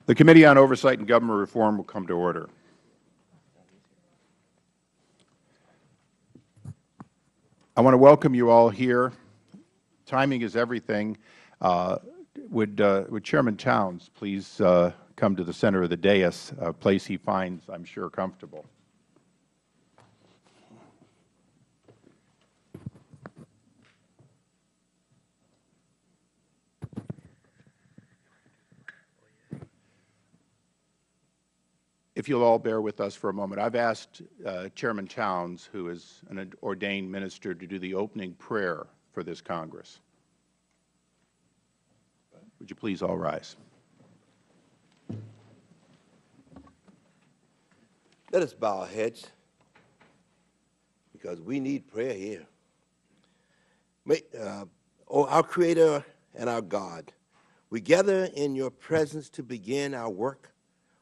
The Committee on Oversight and Government Reform will come to order. I want to welcome you all here. Timing is everything. Would Chairman Towns please come to the center of the dais, a place he finds, I'm sure, comfortable. If you'll all bear with us for a moment, I've asked Chairman Towns, who is an ordained minister, to do the opening prayer for this Congress. Would you please all rise? Let us bow our heads, because we need prayer here. Oh, our Creator and our God, we gather in your presence to begin our work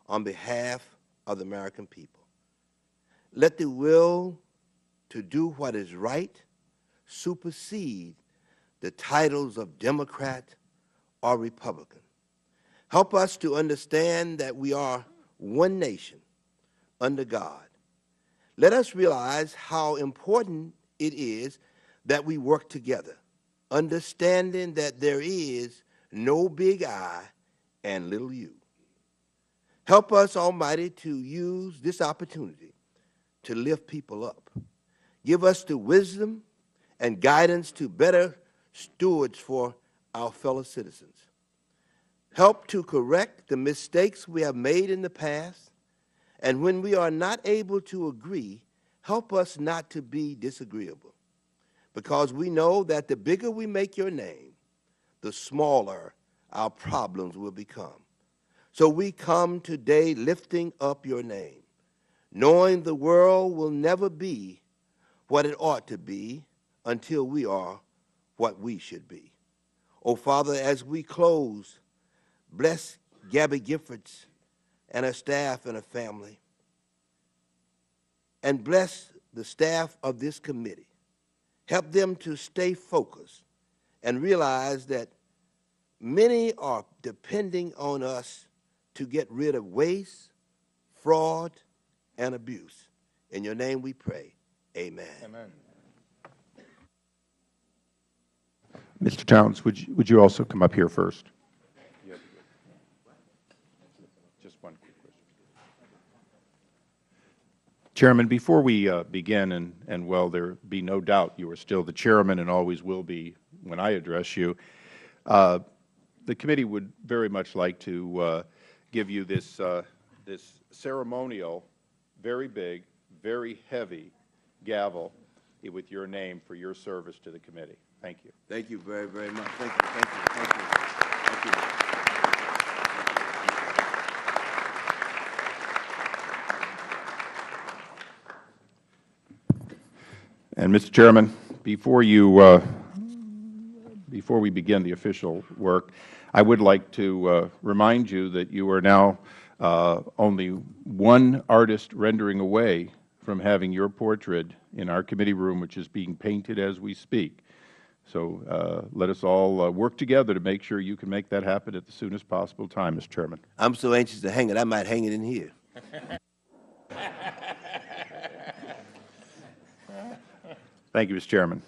on behalf of the American people. Let the will to do what is right supersede the titles of Democrat or Republican. Help us to understand that we are one nation under God. Let us realize how important it is that we work together, understanding that there is no big I and little you. Help us, Almighty, to use this opportunity to lift people up. Give us the wisdom and guidance to better stewards for our fellow citizens. Help to correct the mistakes we have made in the past, and when we are not able to agree, help us not to be disagreeable, because we know that the bigger we make your name, the smaller our problems will become. So we come today lifting up your name, knowing the world will never be what it ought to be until we are what we should be. Oh, Father, as we close, bless Gabby Giffords and her staff and her family, and bless the staff of this committee. Help them to stay focused and realize that many are depending on us to get rid of waste, fraud, and abuse. In your name we pray. Amen. Amen. Mr. Towns, would you also come up here first? Just one quick question. Chairman, before we begin, and well, there be no doubt you are still the chairman and always will be when I address you, the committee would very much like to give you this ceremonial, very big, very heavy gavel with your name for your service to the committee. Thank you. Thank you very, very much. Thank you, thank you, thank you, thank you. And Mr. Chairman, before we begin the official work, I would like to remind you that you are now only one artist rendering away from having your portrait in our committee room, which is being painted as we speak. So let us all work together to make sure you can make that happen at the soonest possible time, Mr. Chairman. I'm so anxious to hang it, I might hang it in here. Thank you, Mr. Chairman.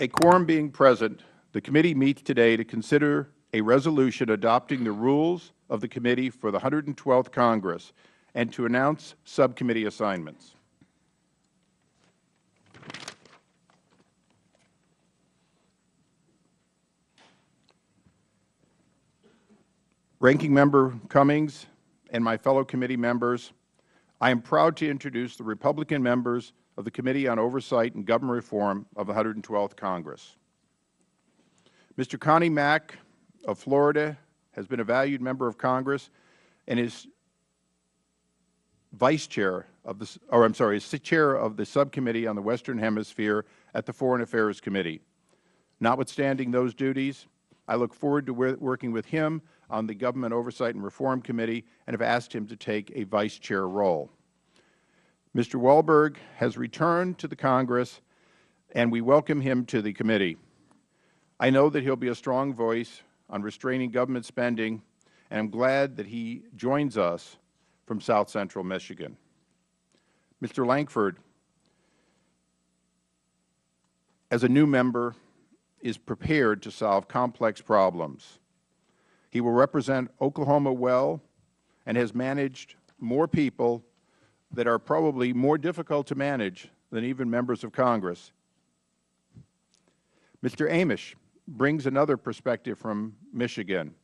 A quorum being present, the committee meets today to consider a resolution adopting the rules of the committee for the 112th Congress and to announce subcommittee assignments. Ranking Member Cummings and my fellow committee members, I am proud to introduce the Republican members of the Committee on Oversight and Government Reform of the 112th Congress. Mr. Connie Mack of Florida has been a valued member of Congress and is chair of the Subcommittee on the Western Hemisphere at the Foreign Affairs Committee. Notwithstanding those duties, I look forward to working with him on the Government Oversight and Reform Committee and have asked him to take a vice chair role. Mr. Wahlberg has returned to the Congress, and we welcome him to the committee. I know that he will be a strong voice on restraining government spending, and I'm glad that he joins us from South Central Michigan. Mr. Lankford, as a new member, is prepared to solve complex problems. He will represent Oklahoma well and has managed more people that are probably more difficult to manage than even members of Congress. Mr. Amish brings another perspective from Michigan.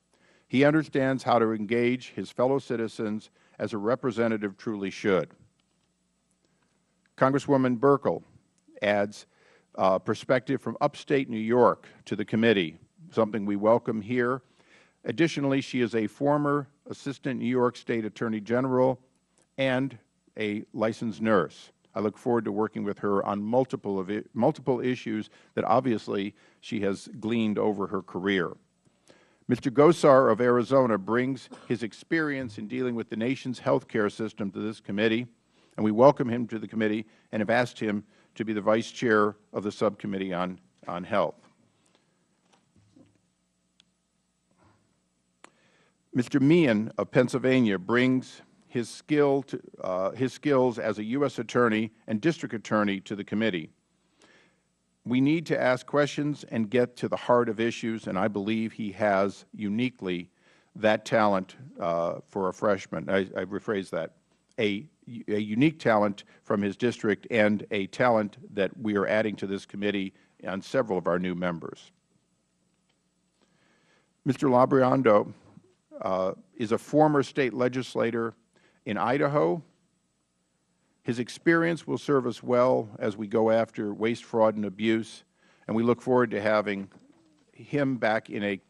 He understands how to engage his fellow citizens as a representative truly should. Congresswoman Burkle adds perspective from upstate New York to the committee, something we welcome here. Additionally, she is a former Assistant New York State Attorney General and a licensed nurse. I look forward to working with her on multiple issues that obviously she has gleaned over her career. Mr. Gosar of Arizona brings his experience in dealing with the nation's health care system to this committee, and we welcome him to the committee and have asked him to be the Vice Chair of the Subcommittee on Health. Mr. Meehan of Pennsylvania brings his skills as a U.S. Attorney and District Attorney to the committee. We need to ask questions and get to the heart of issues, and I believe he has uniquely that talent for a freshman. I rephrase that. A unique talent from his district and a talent that we are adding to this committee on several of our new members. Mr. Labriando is a former state legislator in Idaho. His experience will serve us well as we go after waste, fraud, and abuse, and we look forward to having him back in a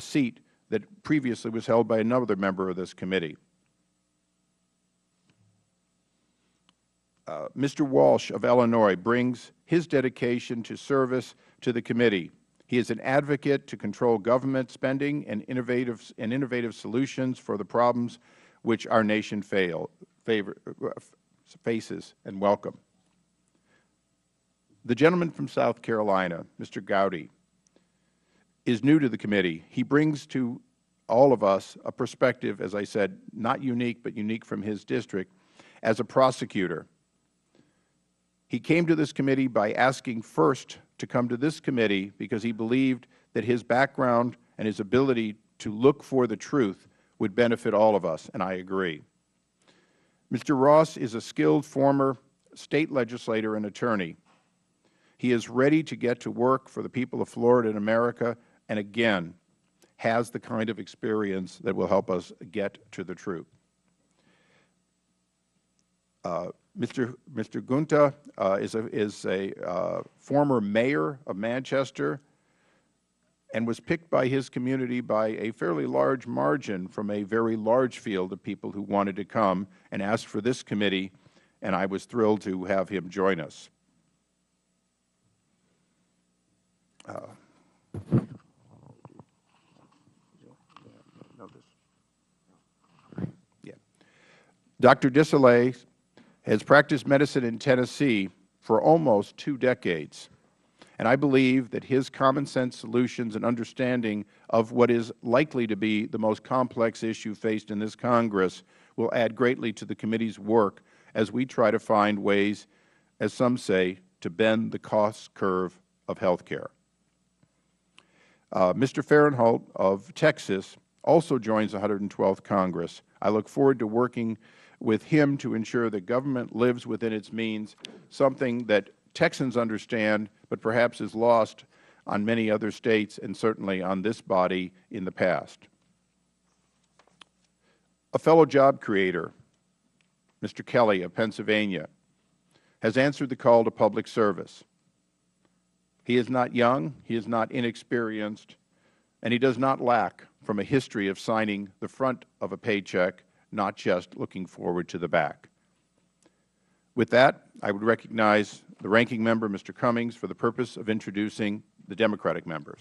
seat that previously was held by another member of this committee. Mr. Walsh of Illinois brings his dedication to service to the committee. He is an advocate to control government spending and innovative solutions for the problems which our nation faces, and welcome. The gentleman from South Carolina, Mr. Gowdy, is new to the committee. He brings to all of us a perspective, as I said, not unique, but unique from his district, as a prosecutor. He came to this committee by asking first to come to this committee because he believed that his background and his ability to look for the truth would benefit all of us, and I agree. Mr. Ross is a skilled former state legislator and attorney. He is ready to get to work for the people of Florida and America, and again, has the kind of experience that will help us get to the truth. Mr. Gunta is a former mayor of Manchester and was picked by his community by a fairly large margin from a very large field of people who wanted to come and asked for this committee, and I was thrilled to have him join us. Dr. Dissolay has practiced medicine in Tennessee for almost 2 decades, and I believe that his common sense solutions and understanding of what is likely to be the most complex issue faced in this Congress will add greatly to the committee's work as we try to find ways, as some say, to bend the cost curve of health care. Mr. Farenthold of Texas also joins the 112th Congress. I look forward to working with him to ensure that government lives within its means, something that Texans understand but perhaps is lost on many other states and certainly on this body in the past. A fellow job creator, Mr. Kelly of Pennsylvania, has answered the call to public service. He is not young, he is not inexperienced, and he does not lack from a history of signing the front of a paycheck, not just looking forward to the back. With that, I would recognize the ranking member, Mr. Cummings, for the purpose of introducing the Democratic members.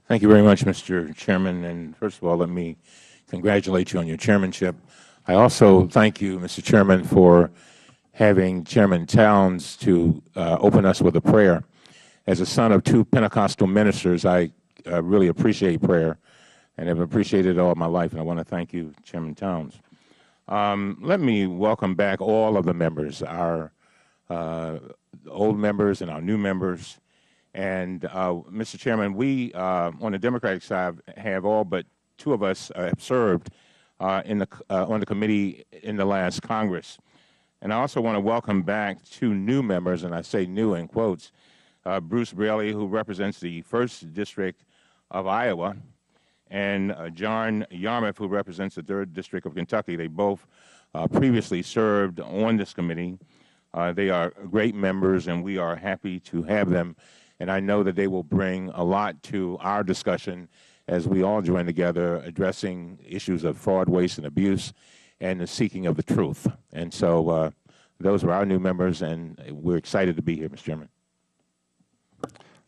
Thank you very much, Mr. Chairman. And first of all, let me congratulate you on your chairmanship. I also thank you, Mr. Chairman, for having Chairman Towns to open us with a prayer. As a son of 2 Pentecostal ministers, I really appreciate prayer and have appreciated it all my life, and I want to thank you, Chairman Towns. Let me welcome back all of the members, our old members and our new members. And Mr. Chairman, we on the Democratic side have all but two of us have served on the committee in the last Congress. And I also want to welcome back two new members, and I say new in quotes, Bruce Braley, who represents the 1st District of Iowa, and John Yarmouth, who represents the 3rd District of Kentucky. They both previously served on this committee. They are great members, and we are happy to have them. And I know that they will bring a lot to our discussion as we all join together addressing issues of fraud, waste, and abuse and the seeking of the truth. And so those are our new members, and we're excited to be here, Mr. Chairman.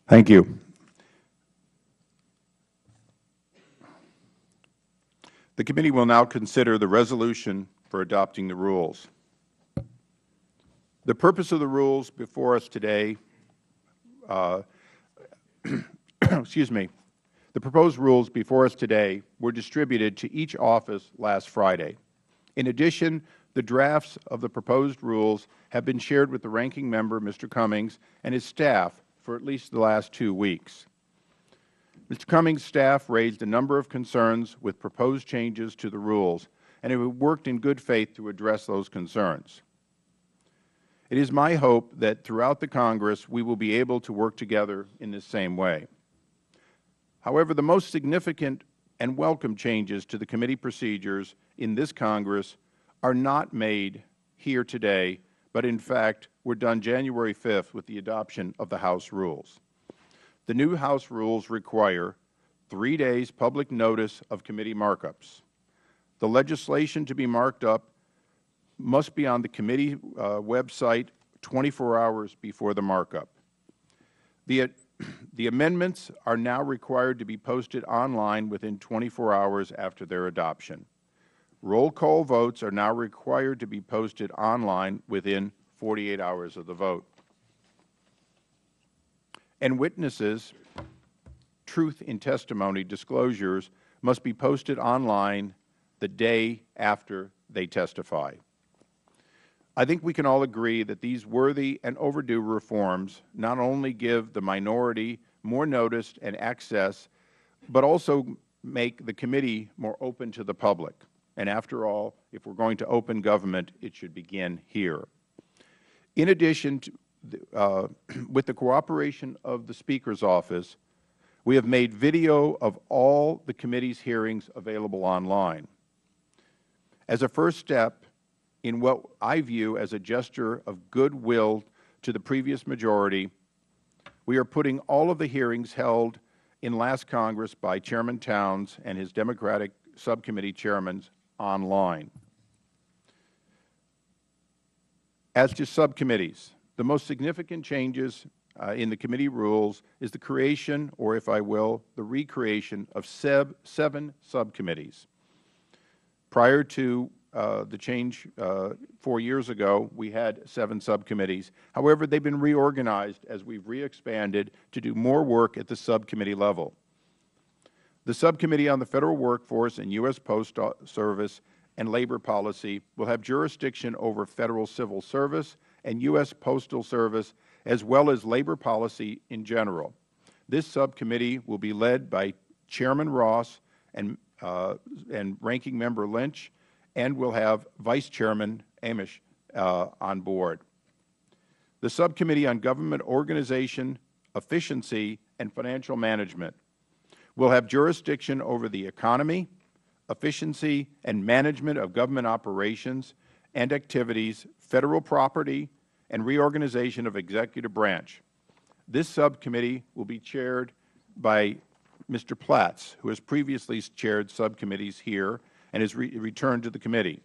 Thank you. The committee will now consider the resolution for adopting the rules. The purpose of the rules before us today, excuse me, the proposed rules before us today were distributed to each office last Friday. In addition, the drafts of the proposed rules have been shared with the ranking member, Mr. Cummings, and his staff for at least the last 2 weeks. Mr. Cummings' staff raised a number of concerns with proposed changes to the rules, and have worked in good faith to address those concerns. It is my hope that throughout the Congress we will be able to work together in this same way. However, the most significant and welcome changes to the committee procedures in this Congress are not made here today, but in fact were done January 5th with the adoption of the House rules. The new House rules require 3 days public notice of committee markups. The legislation to be marked up must be on the committee website 24 hours before the markup. The amendments are now required to be posted online within 24 hours after their adoption. Roll call votes are now required to be posted online within 48 hours of the vote. And witnesses' truth in testimony disclosures must be posted online the day after they testify. I think we can all agree that these worthy and overdue reforms not only give the minority more notice and access, but also make the committee more open to the public. And after all, if we are going to open government, it should begin here. In addition, with the cooperation of the Speaker's office, we have made video of all the committee's hearings available online. As a first step in what I view as a gesture of goodwill to the previous majority, we are putting all of the hearings held in last Congress by Chairman Towns and his Democratic subcommittee chairmen online. As to subcommittees, the most significant changes in the committee rules is the creation, or if I will, the recreation of 7 subcommittees. Prior to the change 4 years ago, we had 7 subcommittees. However, they have been reorganized as we have re-expanded to do more work at the subcommittee level. The Subcommittee on the Federal Workforce and U.S. Postal Service and Labor Policy will have jurisdiction over Federal Civil Service and U.S. Postal Service, as well as labor policy in general. This subcommittee will be led by Chairman Ross and Ranking Member Lynch, and will have Vice Chairman Amish on board. The Subcommittee on Government Organization, Efficiency, and Financial Management will have jurisdiction over the economy, efficiency, and management of government operations and activities, Federal property, and reorganization of executive branch. This subcommittee will be chaired by Mr. Platts, who has previously chaired subcommittees here and has returned to the committee.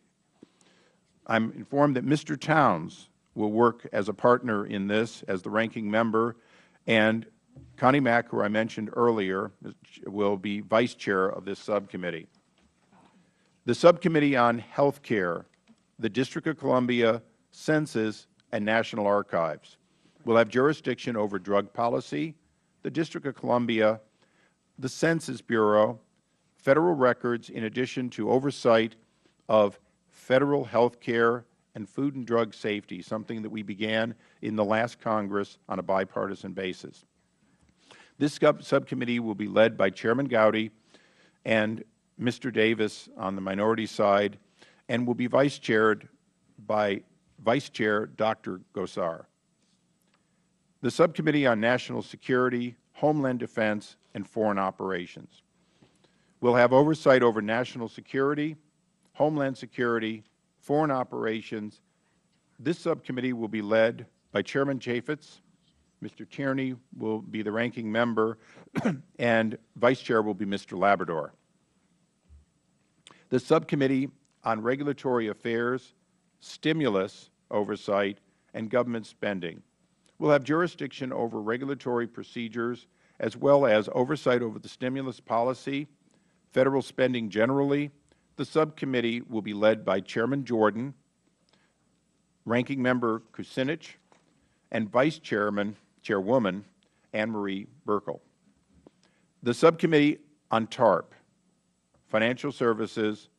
I am informed that Mr. Towns will work as a partner in this as the ranking member, and Connie Mack, who I mentioned earlier, will be vice chair of this subcommittee. The Subcommittee on Health Care, the District of Columbia, Census, and National Archives will have jurisdiction over drug policy, the District of Columbia, the Census Bureau, federal records, in addition to oversight of federal health care and food and drug safety, something that we began in the last Congress on a bipartisan basis. This subcommittee will be led by Chairman Gowdy and Mr. Davis on the minority side, and will be vice-chaired by Vice Chair Dr. Gosar. The Subcommittee on National Security, Homeland Defense, and Foreign Operations will have oversight over national security, Homeland Security, Foreign Operations. This subcommittee will be led by Chairman Chaffetz. Mr. Tierney will be the ranking member, and Vice Chair will be Mr. Labrador. The Subcommittee on Regulatory Affairs, Stimulus Oversight, and Government Spending will have jurisdiction over regulatory procedures as well as oversight over the stimulus policy, federal spending generally. The subcommittee will be led by Chairman Jordan, Ranking Member Kucinich, and Vice Chairwoman Anne-Marie Burkle. The Subcommittee on TARP, Financial Services,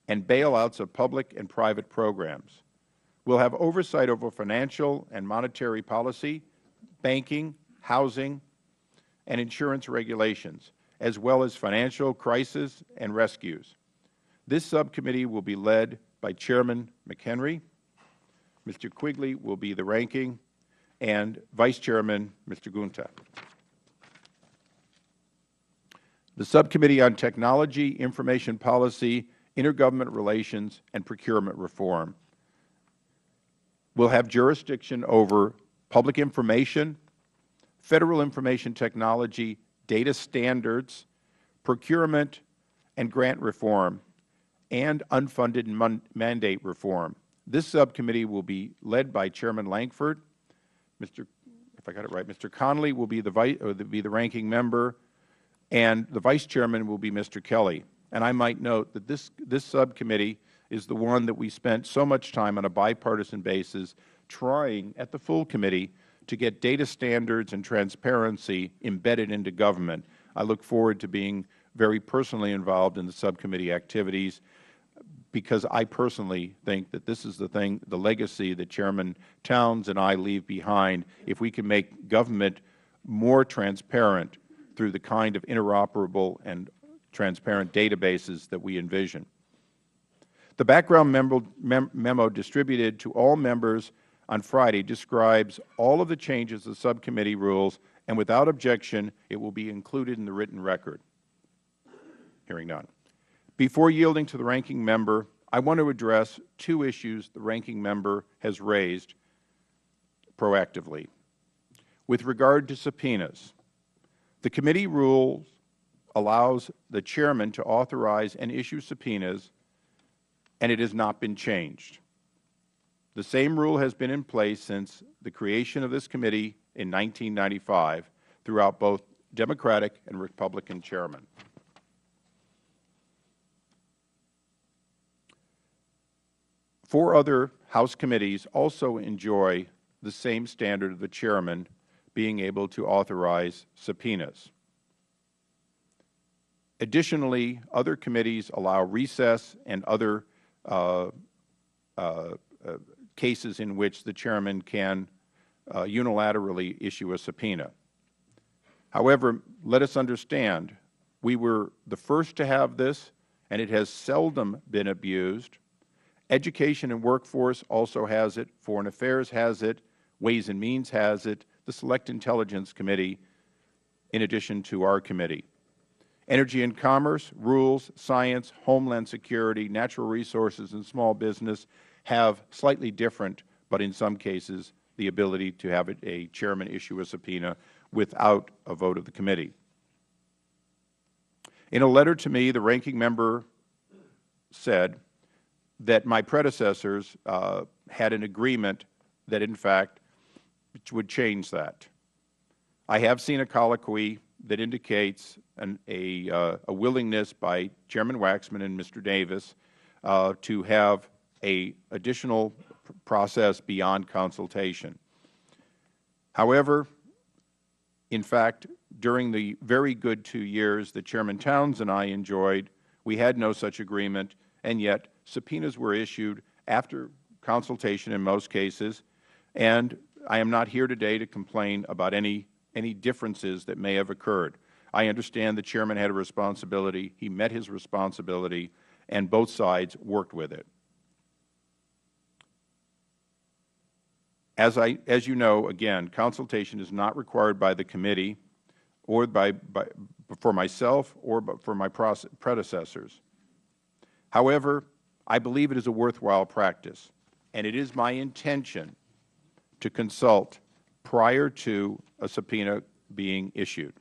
and Bailouts of Public and Private Programs will have oversight over financial and monetary policy, banking, housing, and insurance regulations, as well as financial crisis and rescues. This subcommittee will be led by Chairman McHenry. Mr. Quigley will be the ranking, and Vice Chairman Mr. Gunta. The Subcommittee on Technology, Information Policy, Intergovernment Relations, and Procurement Reform will have jurisdiction over public information, federal information technology, data standards, procurement and grant reform, and unfunded mandate reform. This subcommittee will be led by Chairman Lankford. If I got it right, Mr. Connolly will be the ranking member, and the Vice Chairman will be Mr. Kelly. And I might note that this subcommittee is the one that we spent so much time on a bipartisan basis trying at the full committee to get data standards and transparency embedded into government. I look forward to being very personally involved in the subcommittee activities, because I personally think that this is the legacy that Chairman Towns and I leave behind if we can make government more transparent through the kind of interoperable and transparent databases that we envision. The background memo distributed to all members on Friday describes all of the changes to the subcommittee rules, and without objection, it will be included in the written record. Hearing none. Before yielding to the ranking member, I want to address two issues the ranking member has raised proactively. With regard to subpoenas, the committee rules allows the chairman to authorize and issue subpoenas, and it has not been changed. The same rule has been in place since the creation of this committee in 1995 throughout both Democratic and Republican chairmen. Four other House committees also enjoy the same standard of the chairman being able to authorize subpoenas. Additionally, other committees allow recess and other cases in which the chairman can unilaterally issue a subpoena. However, let us understand, we were the first to have this, and it has seldom been abused. Education and Workforce also has it. Foreign Affairs has it. Ways and Means has it. The Select Intelligence Committee, in addition to our committee. Energy and Commerce, Rules, Science, Homeland Security, Natural Resources, and Small Business have slightly different, but in some cases, the ability to have a chairman issue a subpoena without a vote of the committee. In a letter to me, the ranking member said that my predecessors had an agreement that, in fact, would change that. I have seen a colloquy that indicates a willingness by Chairman Waxman and Mr. Davis to have an additional process beyond consultation. However, In fact, during the very good 2 years that Chairman Towns and I enjoyed, we had no such agreement, and yet subpoenas were issued after consultation in most cases, and I am not here today to complain about any differences that may have occurred. I understand the Chairman had a responsibility. He met his responsibility, and both sides worked with it. As you know, again, consultation is not required by the committee or for myself or for my predecessors. However, I believe it is a worthwhile practice, and it is my intention to consult prior to a subpoena being issued.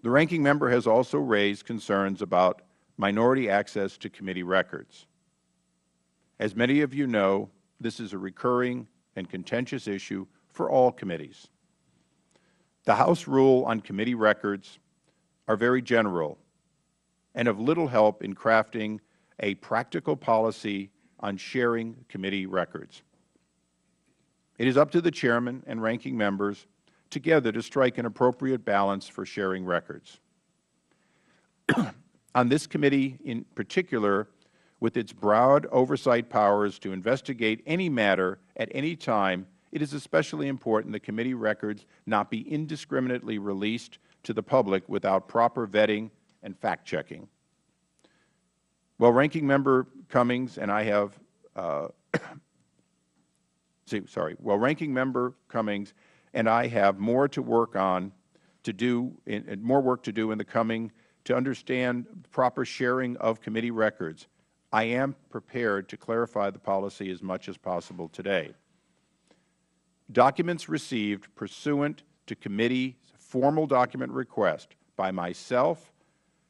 The Ranking Member has also raised concerns about minority access to committee records. As many of you know, this is a recurring and contentious issue for all committees. The House rule on committee records are very general and of little help in crafting a practical policy on sharing committee records. It is up to the Chairman and Ranking Members together to strike an appropriate balance for sharing records. On this committee in particular, with its broad oversight powers to investigate any matter at any time, it is especially important that committee records not be indiscriminately released to the public without proper vetting and fact-checking. While Ranking Member Cummings and I have more to work on more work to do in the coming to understand proper sharing of committee records, I am prepared to clarify the policy as much as possible today. Documents received pursuant to committee's formal document request by myself,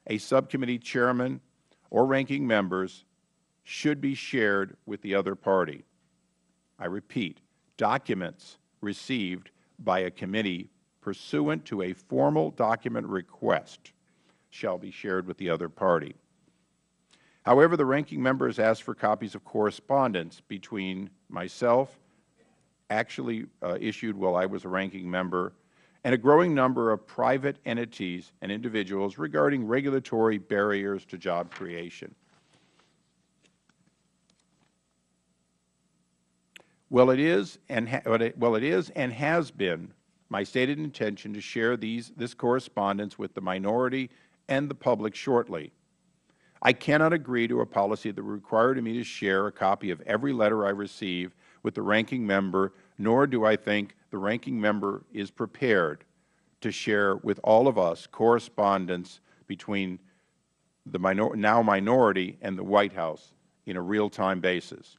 a subcommittee chairman, or ranking members should be shared with the other party. I repeat, documents received by a committee pursuant to a formal document request shall be shared with the other party. However, the Ranking Member has asked for copies of correspondence between myself, actually issued while I was a Ranking Member, and a growing number of private entities and individuals regarding regulatory barriers to job creation. Well, it is and has been my stated intention to share this correspondence with the minority and the public shortly. I cannot agree to a policy that would require me to share a copy of every letter I receive with the Ranking Member, nor do I think the Ranking Member is prepared to share with all of us correspondence between the now minority and the White House in a real-time basis.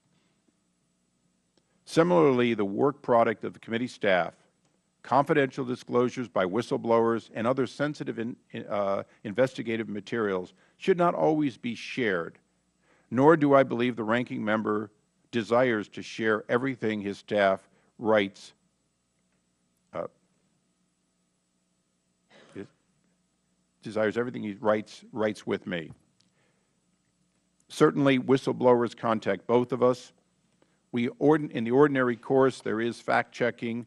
Similarly, the work product of the committee staff, confidential disclosures by whistleblowers, and other sensitive investigative materials should not always be shared, nor do I believe the Ranking Member desires to share everything his staff writes with me. Certainly, whistleblowers contact both of us. In the ordinary course, there is fact-checking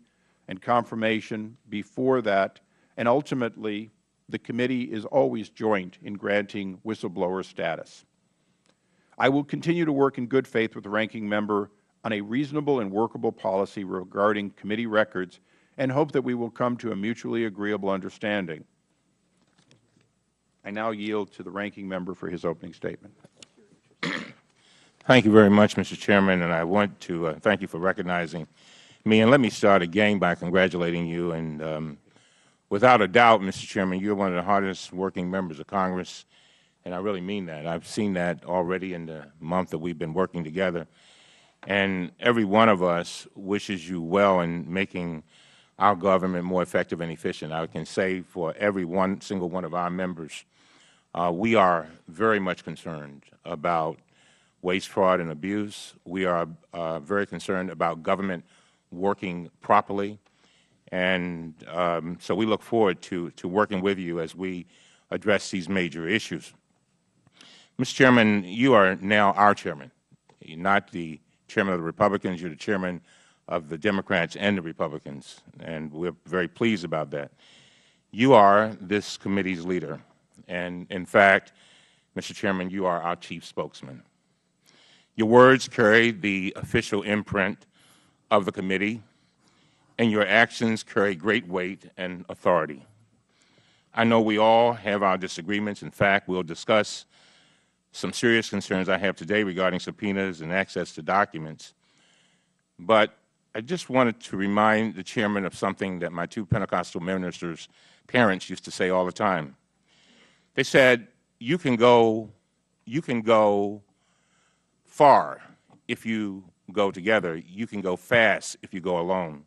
and confirmation before that, and ultimately, the committee is always joint in granting whistleblower status. I will continue to work in good faith with the Ranking Member on a reasonable and workable policy regarding committee records and hope that we will come to a mutually agreeable understanding. I now yield to the Ranking Member for his opening statement. Thank you very much, Mr. Chairman, and I want to thank you for recognizing me. And let me start again by congratulating you. And without a doubt, Mr. Chairman, you're one of the hardest working members of Congress, and I really mean that. I've seen that already in the month that we've been working together. And every one of us wishes you well in making our government more effective and efficient. I can say for every single one of our members, we are very much concerned about waste, fraud, and abuse. We are very concerned about government working properly. And so we look forward to working with you as we address these major issues. Mr. Chairman, you are now our Chairman. You're not the Chairman of the Republicans. You're the Chairman of the Democrats and the Republicans, and we're very pleased about that. You are this committee's leader, and in fact, Mr. Chairman, you are our chief spokesman. Your words carry the official imprint of the committee, and your actions carry great weight and authority. I know we all have our disagreements. In fact, we'll discuss some serious concerns I have today regarding subpoenas and access to documents. But I just wanted to remind the Chairman of something that my two Pentecostal ministers' parents used to say all the time. They said, you can go far if you go together. You can go fast if you go alone.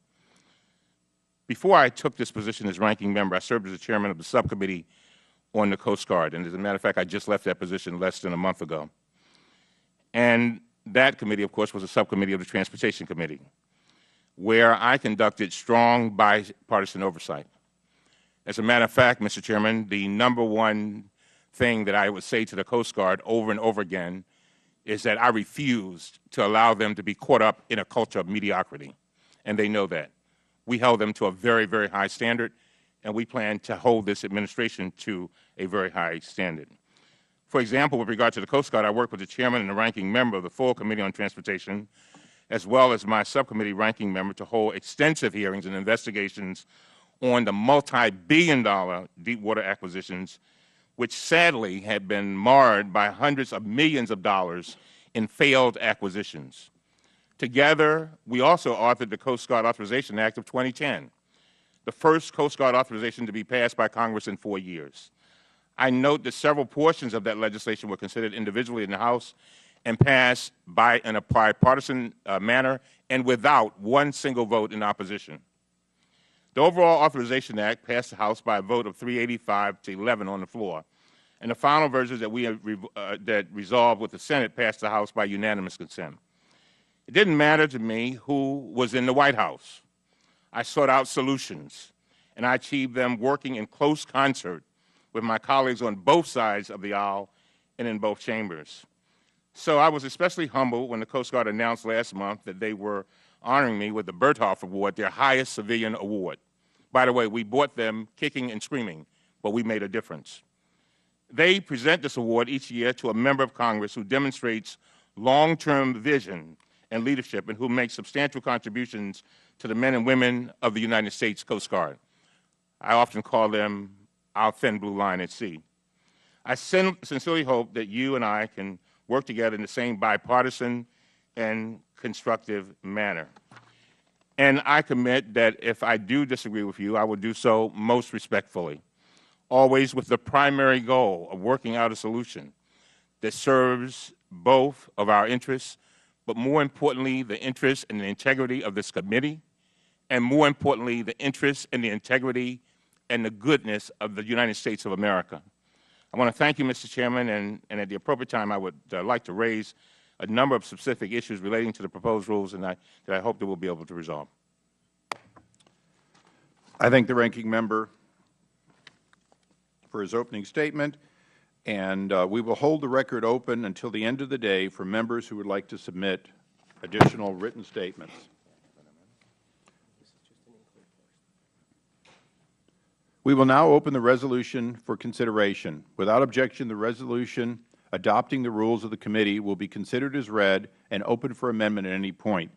Before I took this position as ranking member, I served as the chairman of the subcommittee on the Coast Guard. And as a matter of fact, I just left that position less than a month ago. And that committee, of course, was a subcommittee of the Transportation Committee, where I conducted strong bipartisan oversight. As a matter of fact, Mr. Chairman, the number one thing that I would say to the Coast Guard over and over again is that I refused to allow them to be caught up in a culture of mediocrity, and they know that. We held them to a very, very high standard, and we plan to hold this administration to a very high standard. For example, with regard to the Coast Guard, I worked with the chairman and the ranking member of the full Committee on Transportation, as well as my subcommittee ranking member, to hold extensive hearings and investigations on the multi-billion-dollar deepwater acquisitions, which sadly had been marred by hundreds of millions of dollars in failed acquisitions. Together, we also authored the Coast Guard Authorization Act of 2010, the first Coast Guard authorization to be passed by Congress in 4 years. I note that several portions of that legislation were considered individually in the House and passed in a bipartisan manner and without one single vote in opposition. The overall Authorization Act passed the House by a vote of 385 to 11 on the floor, and the final versions that resolved with the Senate passed the House by unanimous consent. It didn't matter to me who was in the White House. I sought out solutions, and I achieved them working in close concert with my colleagues on both sides of the aisle and in both chambers. So I was especially humbled when the Coast Guard announced last month that they were honoring me with the Berthoff Award, their highest civilian award. By the way, we bought them kicking and screaming, but we made a difference. They present this award each year to a member of Congress who demonstrates long-term vision and leadership and who makes substantial contributions to the men and women of the United States Coast Guard. I often call them our thin blue line at sea. I sincerely hope that you and I can work together in the same bipartisan and constructive manner. And I commit that if I do disagree with you, I will do so most respectfully, always with the primary goal of working out a solution that serves both of our interests, but more importantly, the interests and the integrity of this committee, and more importantly, the interests and the integrity and the goodness of the United States of America. I want to thank you, Mr. Chairman, and at the appropriate time, I would like to raise a number of specific issues relating to the proposed rules and that I hope that we'll be able to resolve. I thank the ranking member for his opening statement, and we will hold the record open until the end of the day for members who would like to submit additional written statements. We will now open the resolution for consideration. Without objection, the resolution adopting the rules of the committee will be considered as read and open for amendment at any point.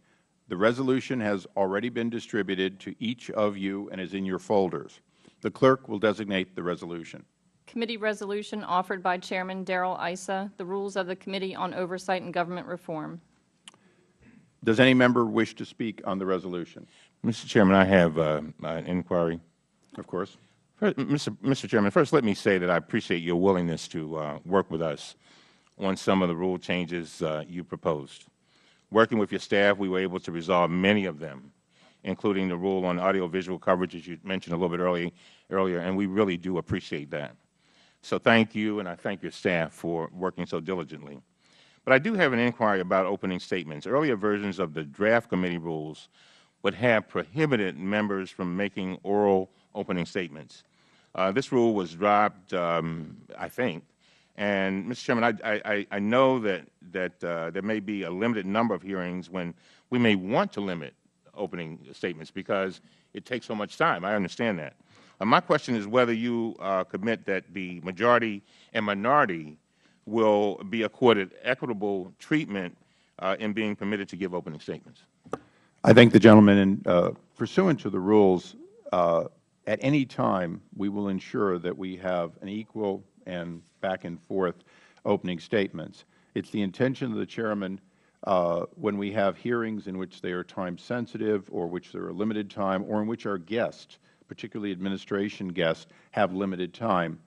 The resolution has already been distributed to each of you and is in your folders. The clerk will designate the resolution. Committee resolution offered by Chairman Darrell Issa, the rules of the Committee on Oversight and Government Reform. Does any member wish to speak on the resolution? Mr. Chairman, I have an inquiry. Of course. Mr. Chairman, first let me say that I appreciate your willingness to work with us on some of the rule changes you proposed. Working with your staff, we were able to resolve many of them, including the rule on audiovisual coverage, as you mentioned a little bit earlier, and we really do appreciate that. So thank you, and I thank your staff for working so diligently. But I do have an inquiry about opening statements. Earlier versions of the draft committee rules would have prohibited members from making oral opening statements. This rule was dropped, I think. And, Mr. Chairman, I know that there may be a limited number of hearings when we may want to limit opening statements because it takes so much time. I understand that. My question is whether you commit that the majority and minority will be accorded equitable treatment in being permitted to give opening statements. I thank the gentleman. Pursuant to the rules, at any time we will ensure that we have an equal and back and forth opening statements. It's the intention of the Chairman when we have hearings in which they are time sensitive or which there are limited time or in which our guests, particularly administration guests, have limited time.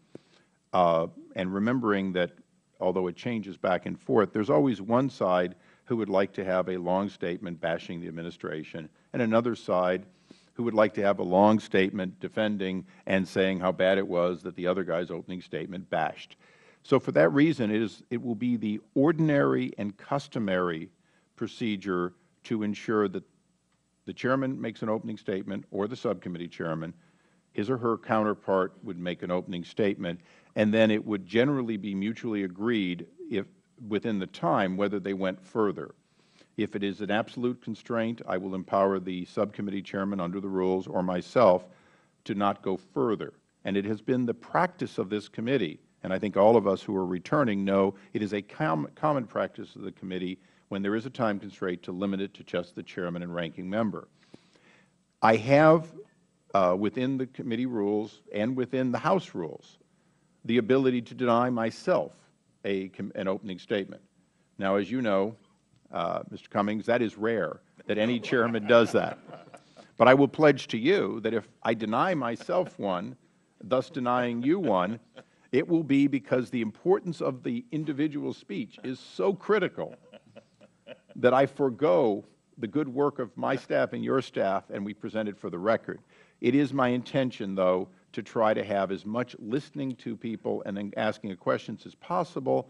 And remembering that although it changes back and forth, there's always one side who would like to have a long statement bashing the administration and another side who would like to have a long statement defending and saying how bad it was that the other guy's opening statement bashed. So for that reason, it will be the ordinary and customary procedure to ensure that the Chairman makes an opening statement or the subcommittee chairman, his or her counterpart would make an opening statement, and then it would generally be mutually agreed if within the time whether they went further. If it is an absolute constraint, I will empower the subcommittee chairman under the rules or myself to not go further. And it has been the practice of this committee, and I think all of us who are returning know it is a common practice of the committee when there is a time constraint to limit it to just the chairman and ranking member. I have, within the committee rules and within the House rules, the ability to deny myself an opening statement. Now, as you know, Mr. Cummings, that is rare that any chairman does that. But I will pledge to you that if I deny myself one, thus denying you one, it will be because the importance of the individual speech is so critical that I forego the good work of my staff and your staff, and we present it for the record. It is my intention, though, to try to have as much listening to people and then asking of questions as possible.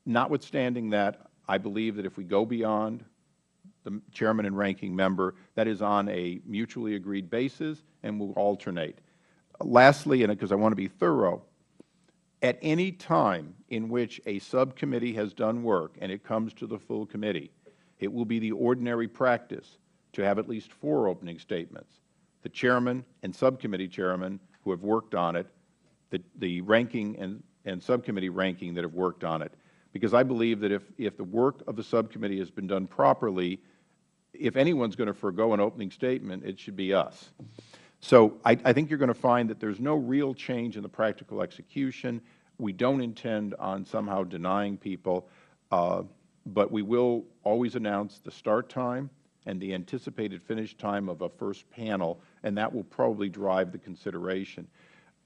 Notwithstanding that, I believe that if we go beyond the chairman and ranking member, that is on a mutually agreed basis and will alternate. Lastly, and because I want to be thorough, at any time in which a subcommittee has done work and it comes to the full committee, it will be the ordinary practice to have at least 4 opening statements. The chairman and subcommittee chairman who have worked on it, the ranking and subcommittee ranking that have worked on it. Because I believe that if the work of the subcommittee has been done properly, if anyone's going to forego an opening statement, it should be us. So I think you're going to find that there's no real change in the practical execution. We don't intend on somehow denying people, but we will always announce the start time and the anticipated finish time of a first panel, and that will probably drive the consideration.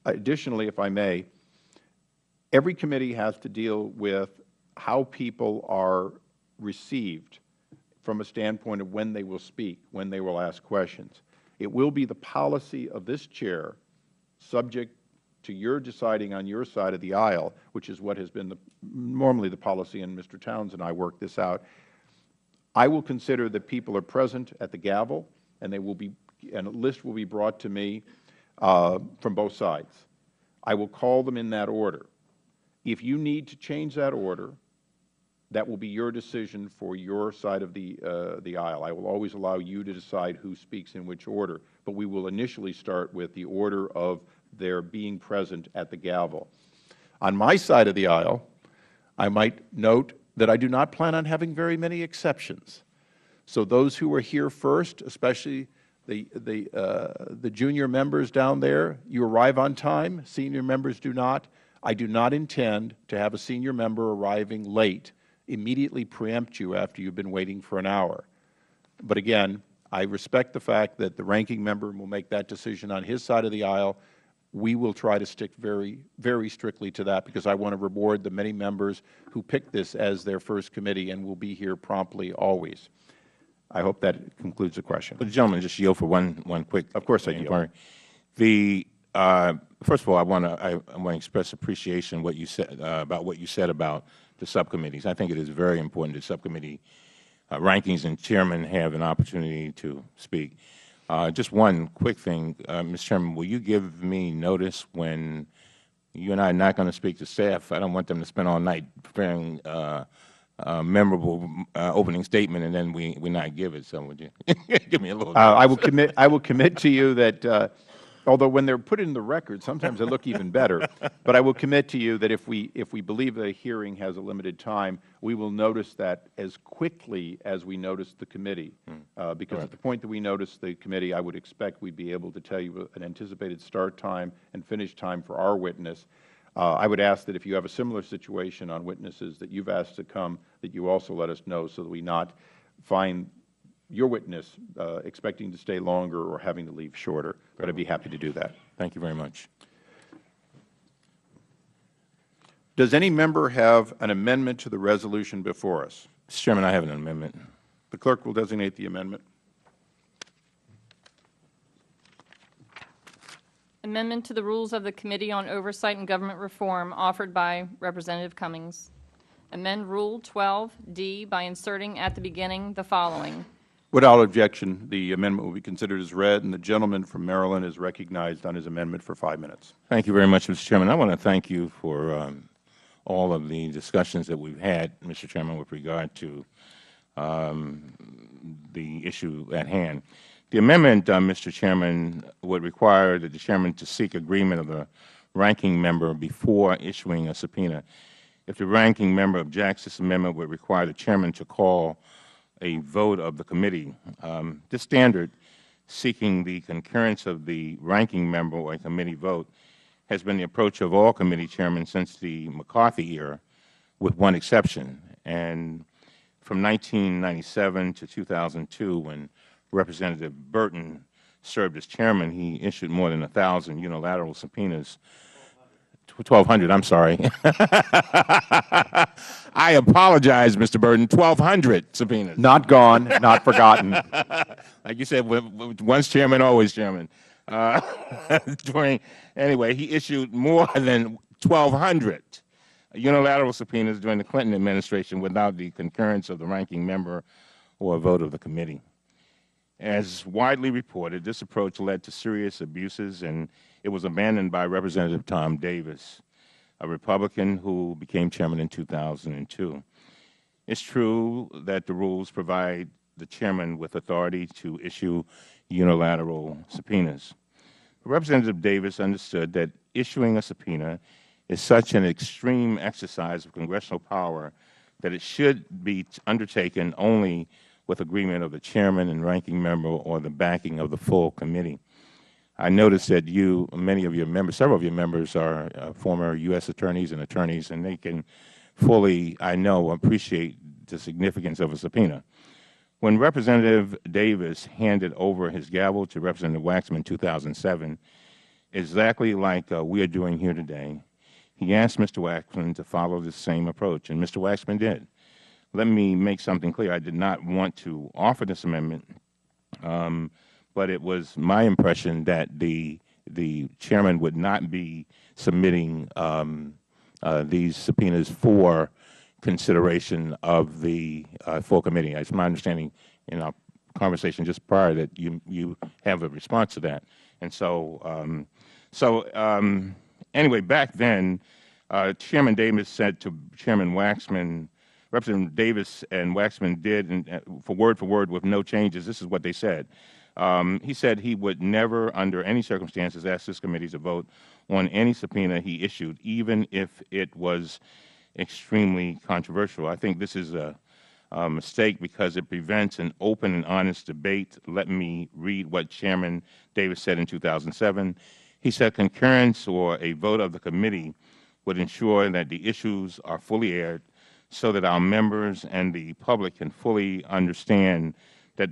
Additionally, if I may, every committee has to deal with how people are received from a standpoint of when they will speak, when they will ask questions. It will be the policy of this Chair, subject to your deciding on your side of the aisle, which is what has been normally the policy, and Mr. Towns and I worked this out. I will consider that people are present at the gavel, and a list will be brought to me from both sides. I will call them in that order. If you need to change that order, that will be your decision for your side of the aisle. I will always allow you to decide who speaks in which order, but we will initially start with the order of their being present at the gavel. On my side of the aisle, I might note that I do not plan on having very many exceptions. So those who are here first, especially the junior members down there, you arrive on time. Senior members do not. I do not intend to have a senior member arriving late immediately preempt you after you've been waiting for an hour. But again, I respect the fact that the ranking member will make that decision on his side of the aisle. We will try to stick very, very strictly to that because I want to reward the many members who picked this as their first committee and will be here promptly always. I hope that concludes the question. But the gentleman just yield for one quick. Of course I yield. First of all, I want to express appreciation what you said about what you said about the subcommittees. I think it is very important that subcommittee rankings and chairmen have an opportunity to speak. Just one quick thing, Mr. Chairman, will you give me notice when you and I are not going to speak to staff? I don't want them to spend all night preparing memorable opening statement, and then we not give it. So would you give me a little? I will commit. I will commit to you that, although when they're put in the record, sometimes they look even better. But I will commit to you that if we believe a hearing has a limited time, we will notice that as quickly as we notice the committee. Because at the point that we notice the committee, I would expect we'd be able to tell you an anticipated start time and finish time for our witness. I would ask that if you have a similar situation on witnesses that you've asked to come, that you also let us know so that we not find your witness expecting to stay longer or having to leave shorter. But I'd be happy to do that. Thank you very much. Does any member have an amendment to the resolution before us? Mr. Chairman, I have an amendment. The clerk will designate the amendment. Amendment to the Rules of the Committee on Oversight and Government Reform offered by Representative Cummings. Amend Rule 12D by inserting at the beginning the following. Without objection, the amendment will be considered as read, and the gentleman from Maryland is recognized on his amendment for 5 minutes. Thank you very much, Mr. Chairman. I want to thank you for all of the discussions that we've had, Mr. Chairman, with regard to the issue at hand. The amendment, Mr. Chairman, would require the Chairman to seek agreement of the ranking member before issuing a subpoena. If the ranking member objects, this amendment would require the Chairman to call a vote of the committee. This standard, seeking the concurrence of the ranking member or a committee vote, has been the approach of all committee chairmen since the McCarthy era, with one exception. And from 1997 to 2002, when Representative Burton served as chairman, he issued more than 1,000 unilateral subpoenas. 1,200, I'm sorry. I apologize, Mr. Burton, 1,200 subpoenas. Not gone, not forgotten. Like you said, once chairman, always chairman. Anyway, he issued more than 1,200 unilateral subpoenas during the Clinton administration without the concurrence of the ranking member or a vote of the committee. As widely reported, this approach led to serious abuses, and it was abandoned by Representative Tom Davis, a Republican who became chairman in 2002. It's true that the rules provide the chairman with authority to issue unilateral subpoenas. Representative Davis understood that issuing a subpoena is such an extreme exercise of congressional power that it should be undertaken only with agreement of the chairman and ranking member or the backing of the full committee. I noticed that many of your members, several of your members are former U.S. attorneys and attorneys, and they can fully, I know, appreciate the significance of a subpoena. When Representative Davis handed over his gavel to Representative Waxman in 2007, exactly like we are doing here today, he asked Mr. Waxman to follow the same approach, and Mr. Waxman did. Let me make something clear. I did not want to offer this amendment, but it was my impression that the chairman would not be submitting these subpoenas for consideration of the full committee. It's my understanding in our conversation just prior that you have a response to that. And so, anyway, back then, Chairman Davis said to Chairman Waxman, Representative Davis and Waxman did, for word with no changes, this is what they said. He said he would never, under any circumstances, ask this committee to vote on any subpoena he issued, even if it was extremely controversial. I think this is a mistake because it prevents an open and honest debate. Let me read what Chairman Davis said in 2007. He said concurrence or a vote of the committee would ensure that the issues are fully aired so that our members and the public can fully understand that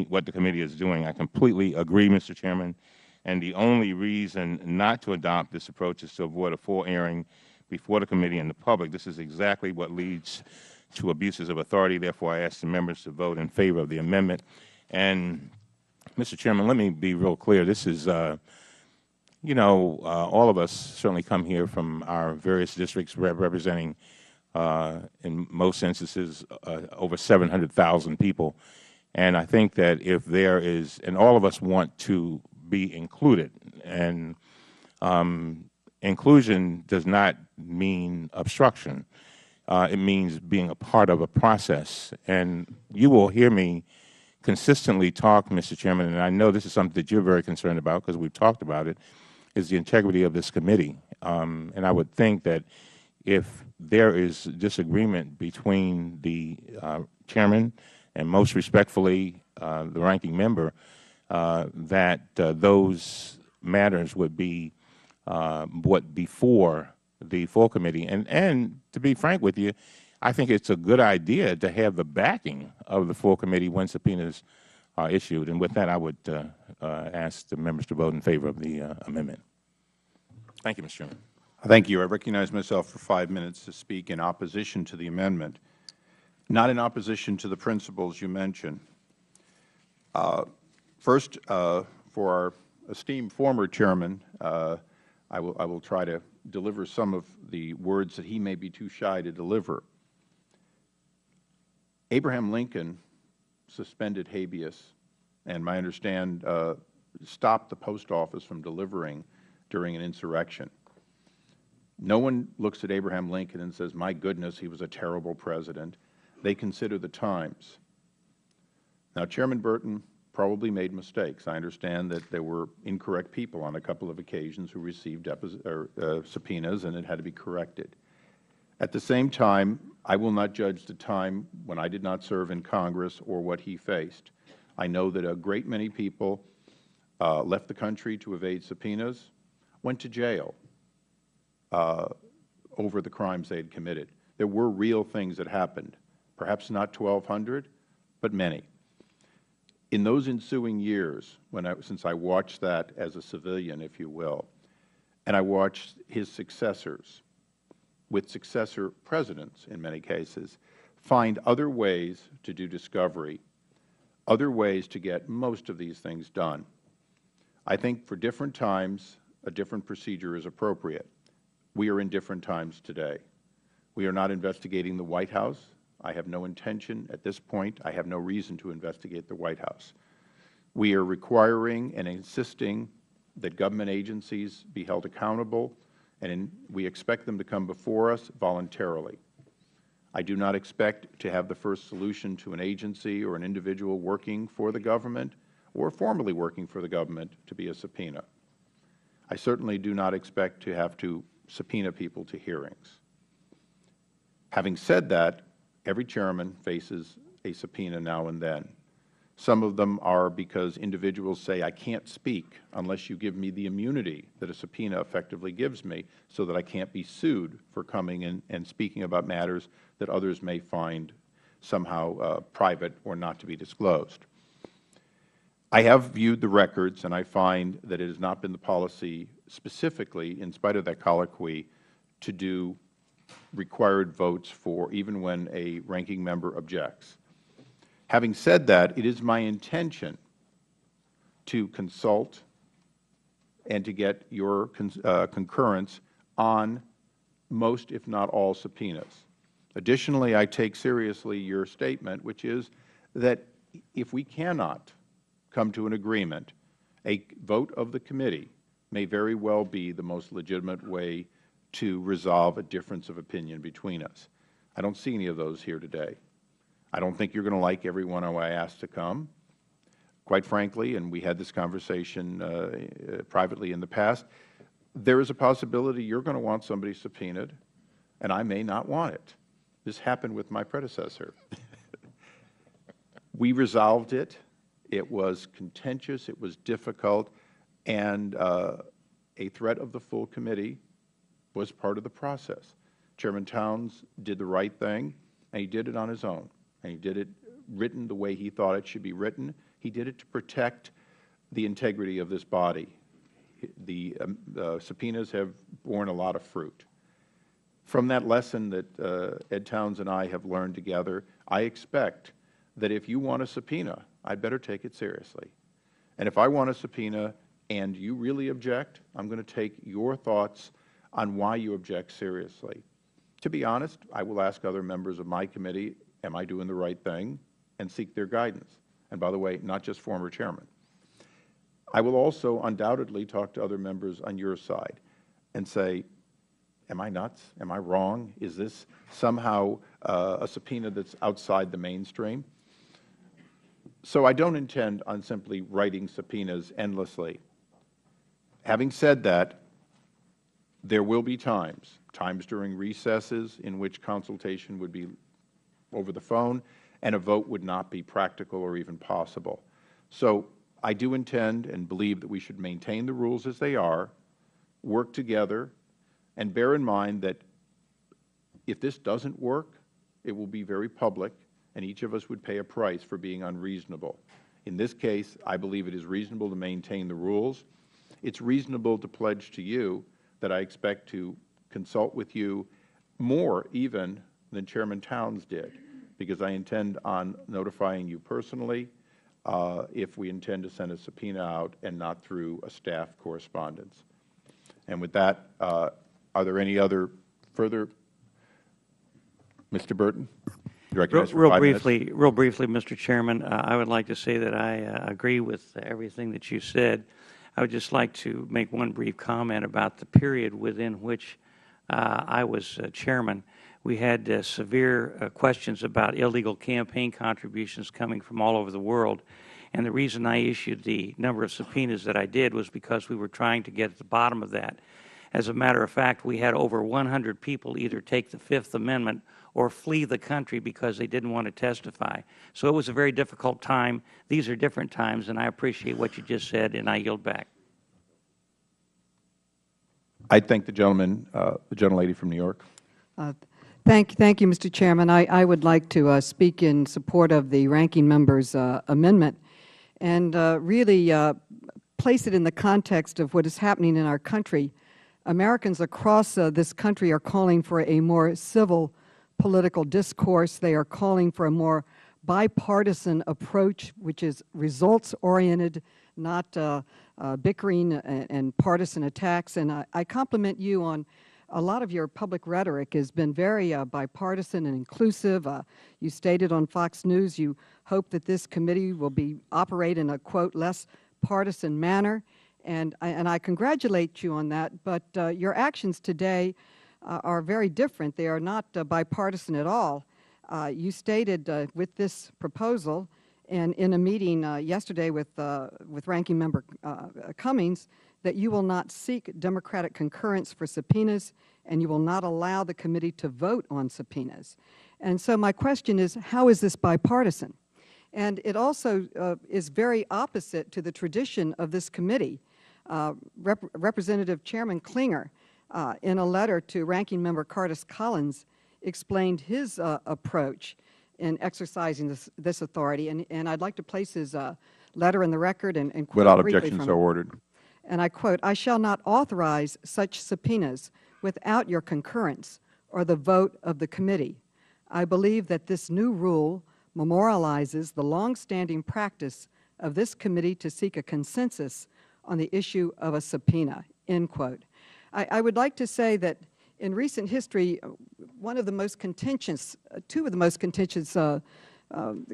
what the committee is doing. I completely agree, Mr. Chairman, and the only reason not to adopt this approach is to avoid a full airing before the committee and the public. This is exactly what leads to abuses of authority. Therefore, I ask the members to vote in favor of the amendment. And, Mr. Chairman, let me be real clear. This is, all of us certainly come here from our various districts representing, in most instances, over 700,000 people. And I think that if there is, and all of us want to be included, and inclusion does not mean obstruction. it means being a part of a process. And you will hear me consistently talk, Mr. Chairman, and I know this is something that you're very concerned about because we've talked about it, is the integrity of this committee. And I would think that if there is disagreement between the chairman and most respectfully the ranking member, that those matters would be brought before the full committee. And to be frank with you, I think it's a good idea to have the backing of the full committee when subpoenas are issued. And with that, I would ask the members to vote in favor of the amendment. Thank you, Mr. Chairman. Thank you. I recognize myself for 5 minutes to speak in opposition to the amendment, not in opposition to the principles you mentioned. First, for our esteemed former chairman, I will try to deliver some of the words that he may be too shy to deliver. Abraham Lincoln suspended habeas, and my understand stopped the post office from delivering during an insurrection. No one looks at Abraham Lincoln and says, my goodness, he was a terrible president. They consider the times. Now, Chairman Burton probably made mistakes. I understand that there were incorrect people on a couple of occasions who received subpoenas, and it had to be corrected. At the same time, I will not judge the time when I did not serve in Congress or what he faced. I know that a great many people left the country to evade subpoenas, went to jail over the crimes they had committed. There were real things that happened, perhaps not 1,200, but many. In those ensuing years, since I watched that as a civilian, if you will, and I watched his successors, with successor presidents in many cases, find other ways to do discovery, other ways to get most of these things done. I think for different times, a different procedure is appropriate. We are in different times today. We are not investigating the White House. I have no intention at this point. I have no reason to investigate the White House. We are requiring and insisting that government agencies be held accountable, and we expect them to come before us voluntarily. I do not expect to have the first solution to an agency or an individual working for the government or formally working for the government to be a subpoena. I certainly do not expect to have to subpoena people to hearings. Having said that, every chairman faces a subpoena now and then. Some of them are because individuals say, I can't speak unless you give me the immunity that a subpoena effectively gives me so that I can't be sued for coming in and speaking about matters that others may find somehow private or not to be disclosed. I have viewed the records, and I find that it has not been the policy specifically, in spite of that colloquy, to do required votes for even when a ranking member objects. Having said that, it is my intention to consult and to get your concurrence on most, if not all, subpoenas. Additionally, I take seriously your statement, which is that if we cannot come to an agreement, a vote of the committee may very well be the most legitimate way to resolve a difference of opinion between us. I don't see any of those here today. I don't think you are going to like everyone who I asked to come. Quite frankly, and we had this conversation privately in the past, there is a possibility you are going to want somebody subpoenaed, and I may not want it. This happened with my predecessor. We resolved it. It was contentious. It was difficult. And a threat of the full committee was part of the process. Chairman Towns did the right thing, and he did it on his own. And he did it written the way he thought it should be written. He did it to protect the integrity of this body. The subpoenas have borne a lot of fruit. From that lesson that Ed Towns and I have learned together, I expect that if you want a subpoena, I'd better take it seriously. And if I want a subpoena and you really object, I'm going to take your thoughts on why you object seriously. To be honest, I will ask other members of my committee, am I doing the right thing, and seek their guidance. And by the way, not just former chairmen. I will also undoubtedly talk to other members on your side and say, Am I nuts? Am I wrong? Is this somehow a subpoena that's outside the mainstream? So I don't intend on simply writing subpoenas endlessly. Having said that, there will be times during recesses in which consultation would be over the phone and a vote would not be practical or even possible. So I do intend and believe that we should maintain the rules as they are, work together, and bear in mind that if this doesn't work, it will be very public, and each of us would pay a price for being unreasonable. In this case, I believe it is reasonable to maintain the rules. It's reasonable to pledge to you that I expect to consult with you more even than Chairman Towns did, because I intend on notifying you personally if we intend to send a subpoena out and not through a staff correspondence. And with that, are there any other further? Mr. Burton, you recognize for 5 minutes. Real briefly, Mr. Chairman, I would like to say that I agree with everything that you said. I would just like to make one brief comment about the period within which I was chairman. We had severe questions about illegal campaign contributions coming from all over the world. And the reason I issued the number of subpoenas that I did was because we were trying to get at the bottom of that. As a matter of fact, we had over 100 people either take the Fifth Amendment or flee the country because they didn't want to testify. So it was a very difficult time. These are different times, and I appreciate what you just said, and I yield back. I thank the gentleman, the gentlelady from New York. Thank you, Mr. Chairman. I would like to speak in support of the ranking member's amendment and really place it in the context of what is happening in our country. Americans across this country are calling for a more civil political discourse. They are calling for a more bipartisan approach, which is results-oriented, not bickering and partisan attacks. And I compliment you on a lot of your public rhetoric has been very bipartisan and inclusive. You stated on Fox News you hope that this committee will operate in a, quote, less partisan manner. And I congratulate you on that, but your actions today are very different. They are not bipartisan at all. You stated with this proposal and in a meeting yesterday with Ranking Member Cummings that you will not seek Democratic concurrence for subpoenas and you will not allow the committee to vote on subpoenas. And so my question is, how is this bipartisan? And it also is very opposite to the tradition of this committee. Representative Chairman Clinger, in a letter to Ranking Member Curtis Collins, explained his approach in exercising this authority. And I'd like to place his letter in the record and quote Without briefly objection, from so it. ordered. And I quote, "I shall not authorize such subpoenas without your concurrence or the vote of the committee. I believe that this new rule memorializes the longstanding practice of this committee to seek a consensus on the issue of a subpoena," end quote. I would like to say that in recent history, one of the most contentious, two of the most contentious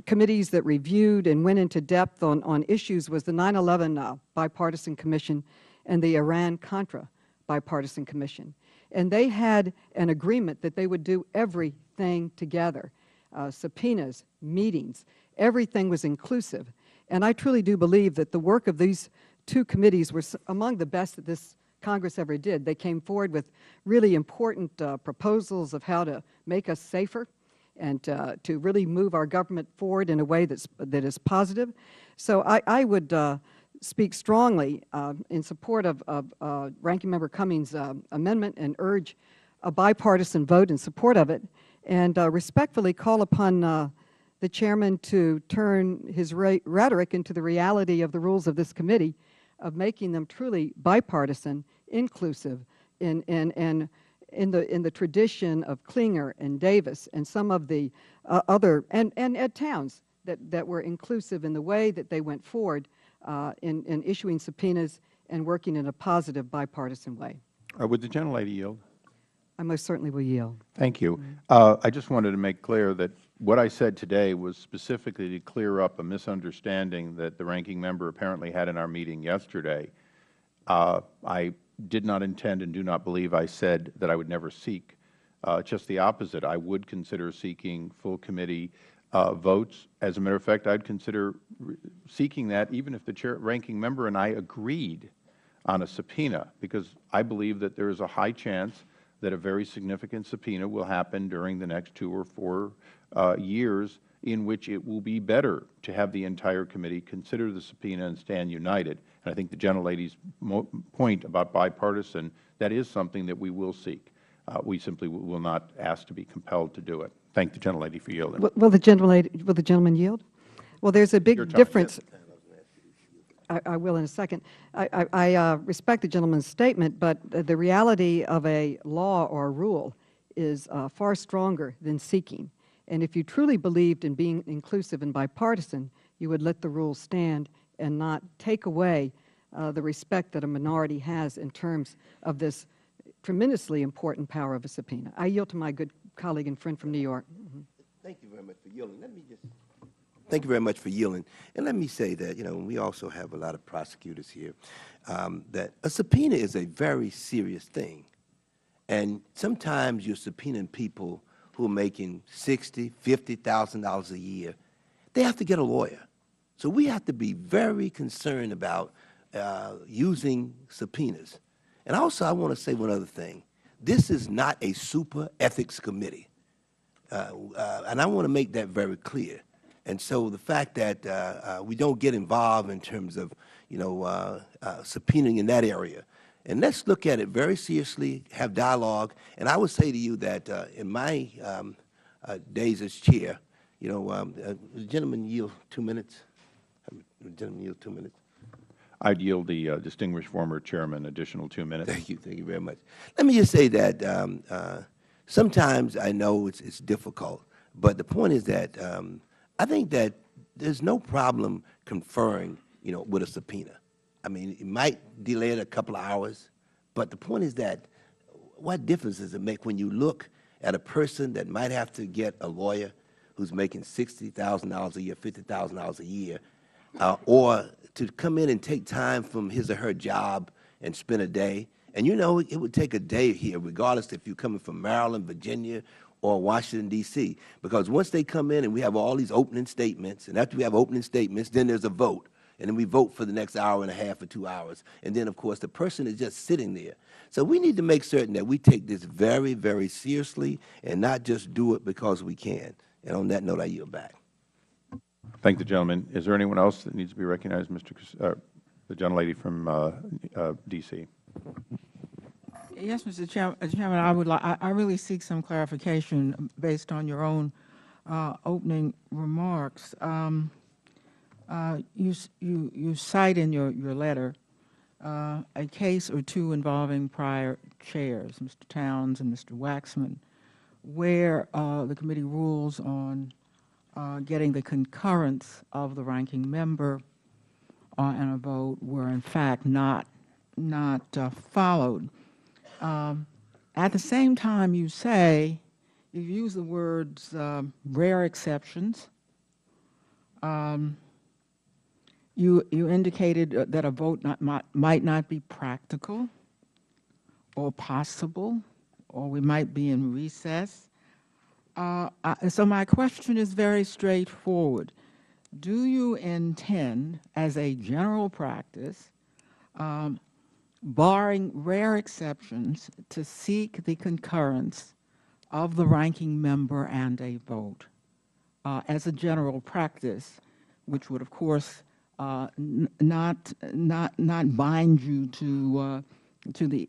committees that reviewed and went into depth on issues was the 9/11 Bipartisan Commission and the Iran-Contra Bipartisan Commission. And they had an agreement that they would do everything together, subpoenas, meetings, everything was inclusive. And I truly do believe that the work of these two committees were among the best that this Congress ever did. They came forward with really important proposals of how to make us safer and to really move our government forward in a way that is positive. So I would speak strongly in support of Ranking Member Cummings' amendment and urge a bipartisan vote in support of it, and respectfully call upon the Chairman to turn his rhetoric into the reality of the rules of this committee, of making them truly bipartisan, inclusive, in the tradition of Clinger and Davis and some of the other, and Ed Towns, that were inclusive in the way that they went forward in issuing subpoenas and working in a positive bipartisan way. Would the gentlelady yield? I most certainly will yield. Thank you. I just wanted to make clear that what I said today was specifically to clear up a misunderstanding that the ranking member apparently had in our meeting yesterday. I did not intend and do not believe I said that I would never seek. Just the opposite. I would consider seeking full committee votes. As a matter of fact, I'd consider seeking that even if the ranking member and I agreed on a subpoena, because I believe that there is a high chance that a very significant subpoena will happen during the next 2 or 4 years, in which it will be better to have the entire committee consider the subpoena and stand united. And I think the gentlelady's point about bipartisan, that is something that we will seek. We simply will not ask to be compelled to do it. Thank the gentlelady for yielding. Will the gentleman yield? Well, there's a big difference. I will in a second. I respect the gentleman's statement, but the reality of a law or a rule is far stronger than seeking. And if you truly believed in being inclusive and bipartisan, you would let the rule stand and not take away the respect that a minority has in terms of this tremendously important power of a subpoena. I yield to my good colleague and friend from New York. Thank you very much for yielding. Thank you very much for yielding. And let me say that, we also have a lot of prosecutors here, that a subpoena is a very serious thing. And sometimes you're subpoenaing people who are making $60,000, $50,000 a year. They have to get a lawyer. So we have to be very concerned about using subpoenas. And also, I want to say one other thing. This is not a super ethics committee. And I want to make that very clear. And so the fact that we don't get involved in terms of, subpoenaing in that area. And let's look at it very seriously, have dialogue. And I would say to you that in my days as chair, the gentleman yield 2 minutes. The gentleman yield 2 minutes. I'd yield the distinguished former chairman additional 2 minutes. Thank you very much. Let me just say that sometimes I know it's difficult, but the point is that I think that there's no problem conferring, with a subpoena. I mean, it might delay it a couple of hours, but the point is that what difference does it make when you look at a person that might have to get a lawyer who's making $60,000 a year, $50,000 a year, or to come in and take time from his or her job and spend a day. And it would take a day here, regardless if you're coming from Maryland, Virginia, or Washington, D.C., because once they come in and we have all these opening statements, and after we have opening statements, then there's a vote. And then we vote for the next hour and a half or 2 hours. And then, of course, the person is just sitting there. So we need to make certain that we take this very, very seriously and not just do it because we can. And on that note, I yield back. Thank the gentleman. Is there anyone else that needs to be recognized? The gentlelady from D.C. Yes, Mr. Chairman, I really seek some clarification based on your own opening remarks. You cite in your letter a case or two involving prior chairs, Mr. Towns and Mr. Waxman, where the committee rules on getting the concurrence of the ranking member and a vote were in fact not followed. At the same time, you say, you use the words rare exceptions. You indicated that a vote might not be practical or possible, or we might be in recess. So my question is very straightforward. Do you intend, as a general practice, barring rare exceptions, to seek the concurrence of the ranking member and a vote as a general practice, which would, of course, not bind you to the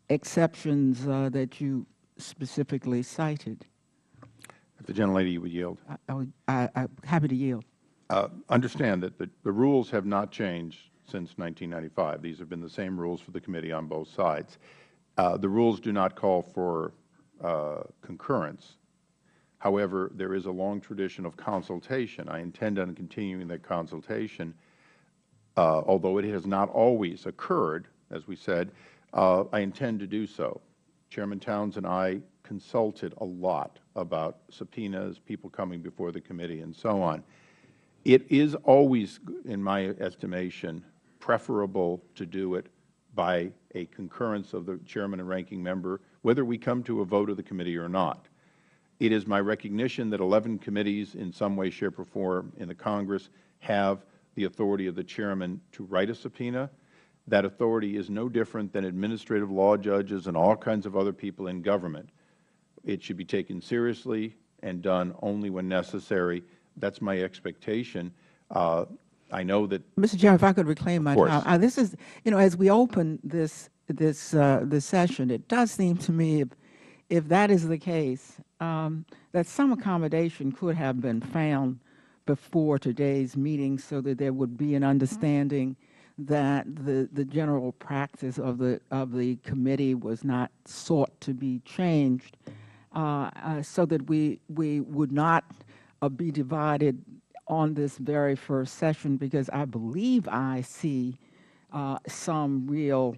exceptions that you specifically cited? If the gentlelady would yield. I'm happy to yield. Understand that the rules have not changed since 1995. These have been the same rules for the committee on both sides. The rules do not call for concurrence. However, there is a long tradition of consultation. I intend on continuing that consultation, although it has not always occurred, as we said. I intend to do so. Chairman Towns and I consulted a lot about subpoenas, people coming before the committee, and so on. It is always, in my estimation, preferable to do it by a concurrence of the chairman and ranking member, whether we come to a vote of the committee or not. It is my recognition that 11 committees in some way, shape, or form in the Congress have the authority of the chairman to write a subpoena. That authority is no different than administrative law judges and all kinds of other people in government. It should be taken seriously and done only when necessary. That's my expectation. I know that— Mr. Chairman, if I could reclaim my time. This is, as we open this session, it does seem to me, if that is the case, that some accommodation could have been found before today's meeting so that there would be an understanding that the general practice of the committee was not sought to be changed, so that we would not be divided on this very first session, because I believe I see some real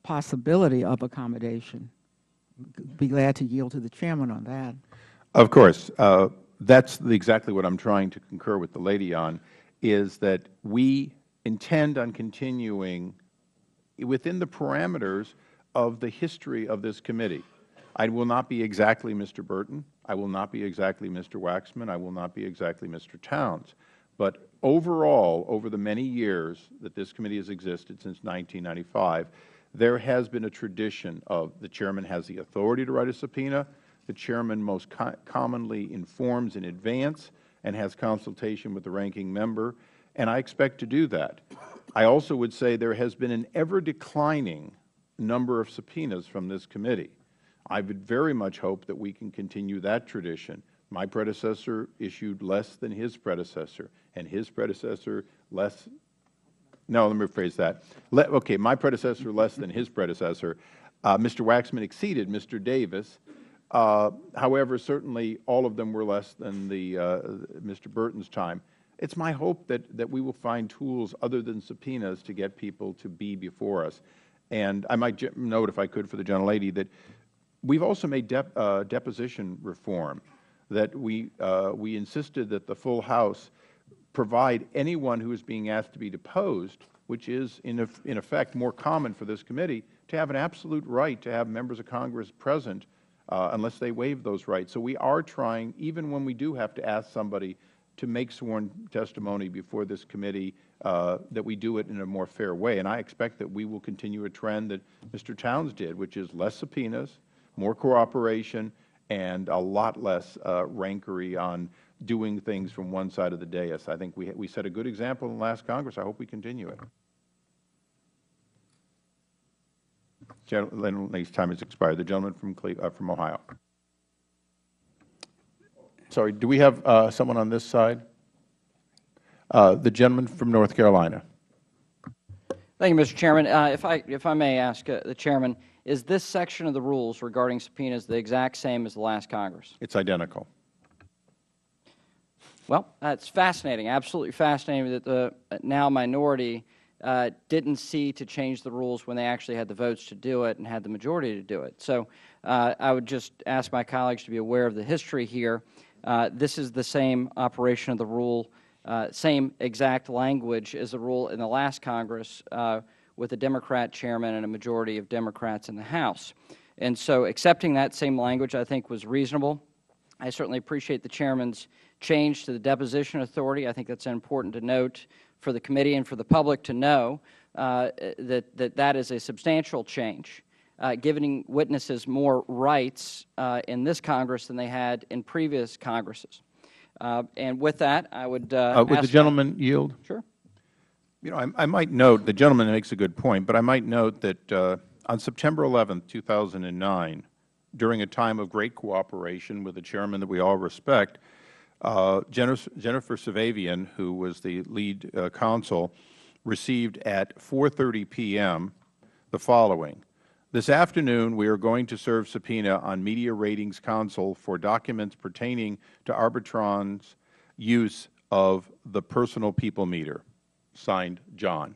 possibility of accommodation. Be glad to yield to the chairman on that. Of course. That's exactly what I'm trying to concur with the lady on, is that we intend on continuing within the parameters of the history of this committee. I will not be exactly Mr. Burton. I will not be exactly Mr. Waxman. I will not be exactly Mr. Towns. But overall, over the many years that this committee has existed, since 1995, there has been a tradition of the chairman has the authority to write a subpoena. The chairman most commonly informs in advance and has consultation with the ranking member, and I expect to do that. I also would say there has been an ever-declining number of subpoenas from this committee. I would very much hope that we can continue that tradition. My predecessor issued less than his predecessor, and his predecessor less— no, let me rephrase that. Okay, my predecessor less than his predecessor. Mr. Waxman exceeded Mr. Davis. However, certainly all of them were less than Mr. Burton's time. It's my hope that we will find tools other than subpoenas to get people to be before us. And I might note, if I could, for the gentlelady, that we've also made deposition reform, that we insisted that the full House provide anyone who is being asked to be deposed, which is in effect more common for this committee, to have an absolute right to have members of Congress present unless they waive those rights. So we are trying, even when we do have to ask somebody to make sworn testimony before this committee, that we do it in a more fair way. And I expect that we will continue a trend that Mr. Towns did, which is less subpoenas, more cooperation, and a lot less rancory on doing things from one side of the dais. I think we set a good example in the last Congress. I hope we continue it. Gentleman's time has expired. The gentleman from Ohio. Sorry, do we have someone on this side? The gentleman from North Carolina. Thank you, Mr. Chairman. If I may ask the Chairman, is this section of the rules regarding subpoenas the exact same as the last Congress? It's identical. Well, that's fascinating, absolutely fascinating that the now minority didn't see to change the rules when they actually had the votes to do it and had the majority to do it. So I would just ask my colleagues to be aware of the history here. This is the same operation of the rule, same exact language as the rule in the last Congress with a Democrat chairman and a majority of Democrats in the House. And so accepting that same language, I think, was reasonable. I certainly appreciate the chairman's change to the deposition authority. I think that's important to note for the committee and for the public to know that is a substantial change, giving witnesses more rights in this Congress than they had in previous Congresses. And with that, I would would the gentleman yield? Sure. You know, I might note, the gentleman makes a good point, but I might note that on September 11, 2009, during a time of great cooperation with a chairman that we all respect, Jennifer Savavian, who was the lead counsel, received at 4:30 p.m. the following: "This afternoon we are going to serve subpoena on Media Ratings Council for documents pertaining to Arbitron's use of the personal people meter. Signed, John."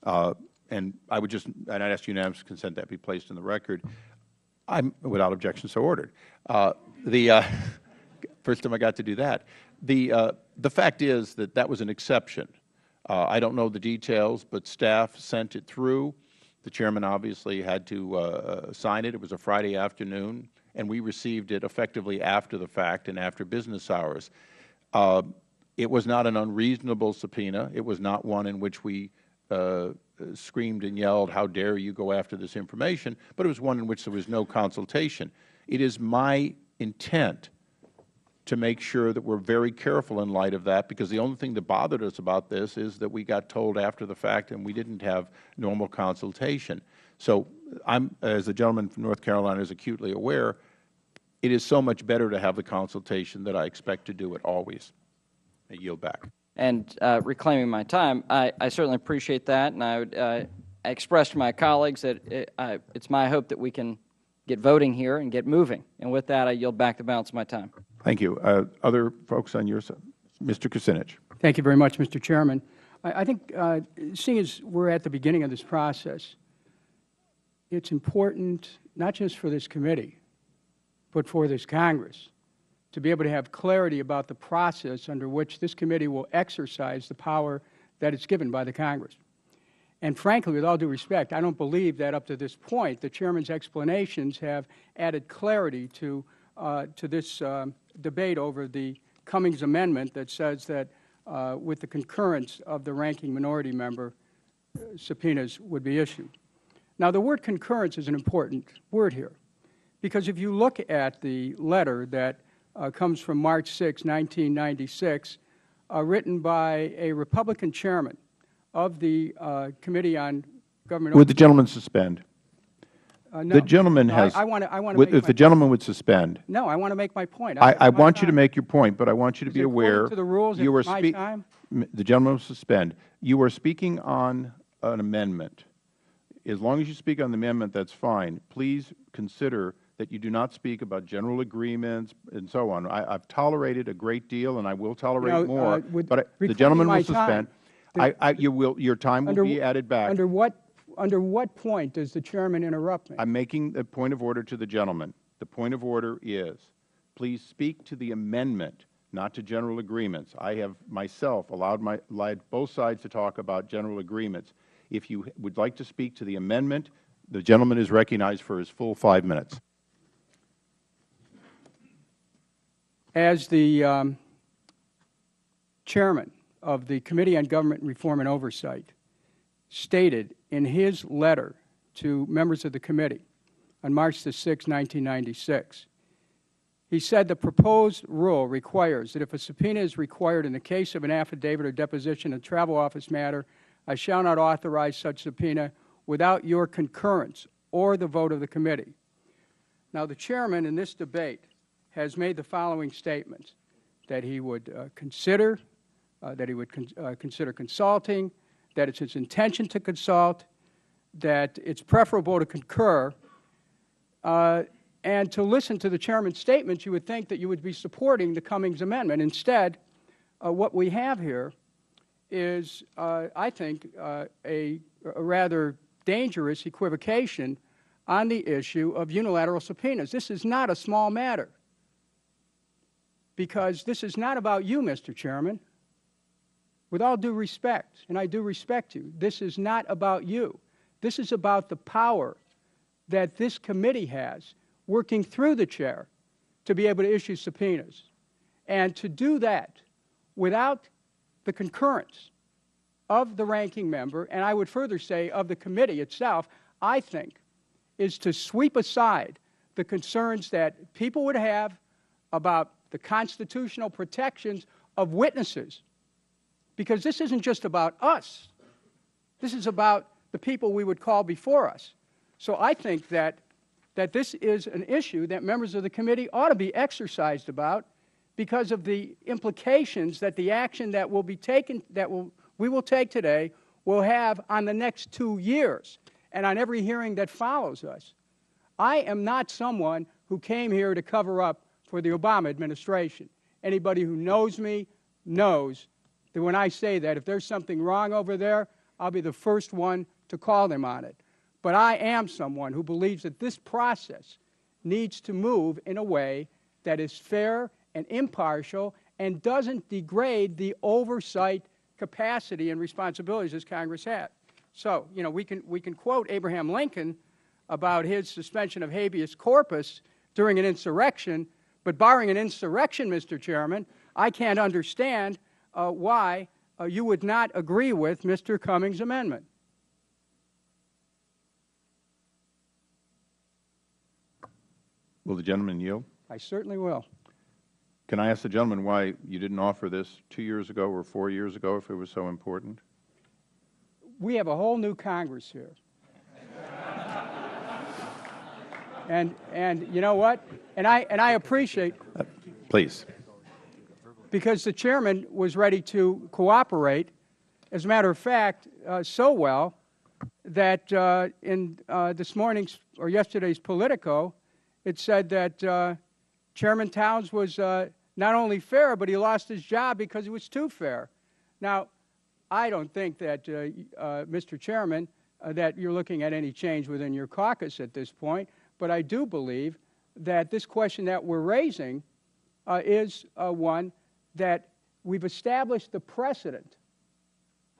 And I would just, and I'd ask unanimous consent that be placed in the record. I'm, without objection, so ordered. First time I got to do that. The fact is that that was an exception. I don't know the details, but staff sent it through. The chairman obviously had to sign it. It was a Friday afternoon, and we received it effectively after the fact and after business hours. It was not an unreasonable subpoena. It was not one in which we screamed and yelled, "How dare you go after this information?" But it was one in which there was no consultation. It is my intent to make sure that we're very careful in light of that, because the only thing that bothered us about this is that we got told after the fact and we didn't have normal consultation. So as the gentleman from North Carolina is acutely aware, it is so much better to have the consultation that I expect to do it always. I yield back. And reclaiming my time, I certainly appreciate that, and I would express to my colleagues that it's my hope that we can get voting here and get moving. And with that, I yield back the balance of my time. Thank you. Other folks on your side? Mr. Kucinich. Thank you very much, Mr. Chairman. I think, seeing as we're at the beginning of this process, it's important, not just for this committee, but for this Congress, to be able to have clarity about the process under which this committee will exercise the power that it's given by the Congress. And frankly, with all due respect, I don't believe that up to this point the Chairman's explanations have added clarity to this debate over the Cummings amendment that says that with the concurrence of the ranking minority member, subpoenas would be issued. Now, the word concurrence is an important word here, because if you look at the letter that comes from March 6, 1996, written by a Republican chairman of the Committee on Government. Would the gentleman suspend? No. The gentleman has. I want to. If the gentleman would suspend. No, I want to make my point. I want you to make your point, but I want you to be aware. To the rules, you are my time? The gentleman will suspend. You are speaking on an amendment. As long as you speak on the amendment, that's fine. Please consider that you do not speak about general agreements and so on. I've tolerated a great deal, and I will tolerate more. But the gentleman will suspend. Your time will be added back. Under what point does the chairman interrupt me? I'm making a point of order to the gentleman. The point of order is, please speak to the amendment, not to general agreements. I have myself allowed both sides to talk about general agreements. If you would like to speak to the amendment, the gentleman is recognized for his full 5 minutes. As the chairman of the Committee on Government Reform and Oversight stated in his letter to members of the committee on March 6, 1996, he said the proposed rule requires that if a subpoena is required in the case of an affidavit or deposition in a travel office matter, I shall not authorize such subpoena without your concurrence or the vote of the committee. Now, the chairman in this debate has made the following statements: that he would consider consulting, that it's his intention to consult, that it's preferable to concur, and to listen to the chairman's statements, you would think that you would be supporting the Cummings amendment. Instead, what we have here is, I think, a rather dangerous equivocation on the issue of unilateral subpoenas. This is not a small matter, because this is not about you, Mr. Chairman. With all due respect, and I do respect you, this is not about you. This is about the power that this committee has, working through the chair, to be able to issue subpoenas. And to do that without the concurrence of the ranking member, and I would further say of the committee itself, I think, is to sweep aside the concerns that people would have about the constitutional protections of witnesses. Because this isn't just about us. This is about the people we would call before us. So I think that this is an issue that members of the committee ought to be exercised about, because of the implications that the action that will be taken, we will take today, will have on the next 2 years and on every hearing that follows us. I am not someone who came here to cover up for the Obama administration. Anybody who knows me knows that when I say that, if there's something wrong over there, I'll be the first one to call them on it. But I am someone who believes that this process needs to move in a way that is fair and impartial and doesn't degrade the oversight capacity and responsibilities this Congress had. So, you know, we can quote Abraham Lincoln about his suspension of habeas corpus during an insurrection, but barring an insurrection, Mr. Chairman, I can't understand why you would not agree with Mr. Cummings' amendment. Will the gentleman yield? I certainly will. Can I ask the gentleman why you didn't offer this 2 years ago or 4 years ago if it was so important? We have a whole new Congress here. and you know what? And I appreciate Please. because the chairman was ready to cooperate. As a matter of fact, so well that in this morning's or yesterday's Politico, it said that Chairman Towns was not only fair, but he lost his job because he was too fair. Now, I don't think that, Mr. Chairman, that you're looking at any change within your caucus at this point, but I do believe that this question that we're raising is one that we've established the precedent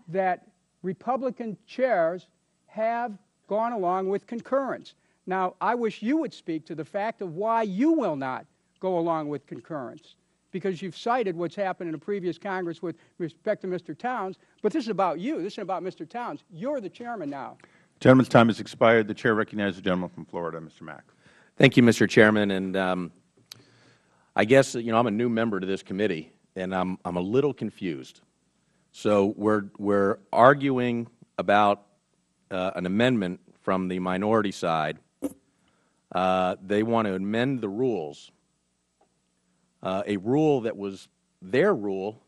that Republican chairs have gone along with concurrence. Now, I wish you would speak to the fact of why you will not go along with concurrence, because you've cited what's happened in a previous Congress with respect to Mr. Towns, but this is about you. This isn't about Mr. Towns. You're the chairman now. The gentleman's time has expired. The chair recognizes the gentleman from Florida, Mr. Mack. Thank you, Mr. Chairman. And I guess, you know, I'm a new member to this committee, and I'm a little confused. So we're arguing about an amendment from the minority side. They want to amend the rules, a rule that was their rule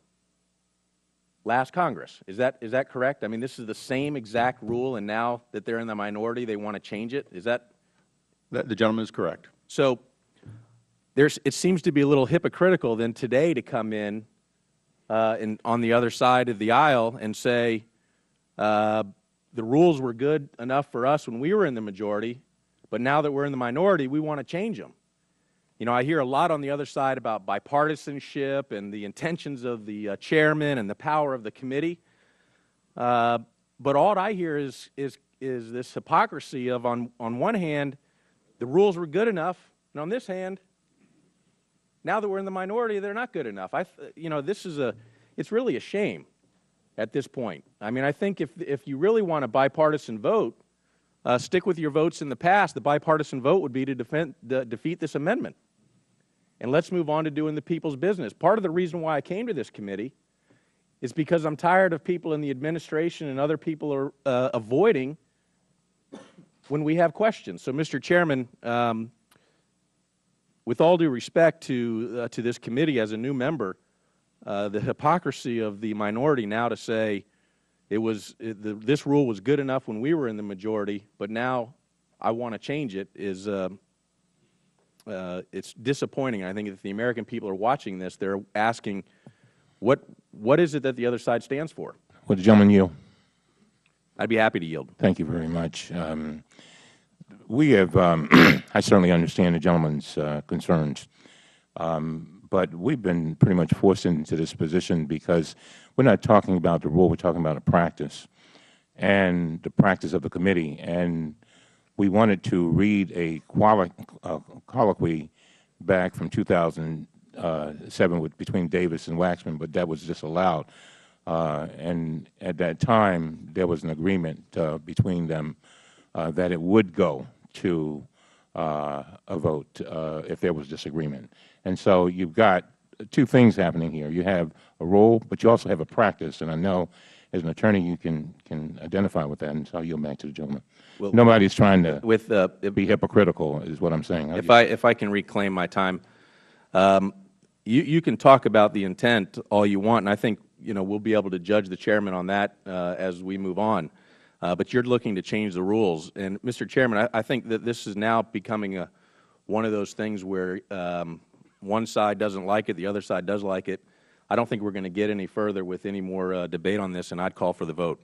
last Congress. Is that correct? I mean, this is the same exact rule, and now that they're in the minority, they want to change it? Is that? The gentleman is correct. So it seems to be a little hypocritical then today to come in on the other side of the aisle and say the rules were good enough for us when we were in the majority, but now that we're in the minority, we want to change them. You know, I hear a lot on the other side about bipartisanship and the intentions of the chairman and the power of the committee, but all I hear is this hypocrisy of on one hand, the rules were good enough, and on this hand, now that we're in the minority, they're not good enough. You know, it's really a shame at this point. I mean, I think if you really want a bipartisan vote, stick with your votes in the past. The bipartisan vote would be to defeat this amendment. And let's move on to doing the people's business. Part of the reason why I came to this committee is because I'm tired of people in the administration and other people are avoiding when we have questions. So, Mr. Chairman, with all due respect to this committee as a new member, the hypocrisy of the minority now to say this rule was good enough when we were in the majority, but now I want to change it is it's disappointing. I think if the American people are watching this, they're asking, what is it that the other side stands for? Would the gentleman yield? I'd be happy to yield. Thank you very much. We have, I certainly understand the gentleman's concerns, but we've been pretty much forced into this position because we're not talking about the rule, we're talking about a practice and the practice of the committee. And we wanted to read a colloquy back from 2007 between Davis and Waxman, but that was disallowed. And at that time, there was an agreement between them that it would go to a vote if there was disagreement. And so you've got two things happening here. You have a rule, but you also have a practice. And I know as an attorney you can identify with that, and so I'll yield back to the gentleman. Well, nobody's trying to be hypocritical is what I'm saying. If I can reclaim my time, you can talk about the intent all you want, and I think we'll be able to judge the chairman on that as we move on. But you're looking to change the rules. And, Mr. Chairman, I think that this is now becoming one of those things where one side doesn't like it, the other side does like it. I don't think we're going to get any further with any more debate on this, and I'd call for the vote.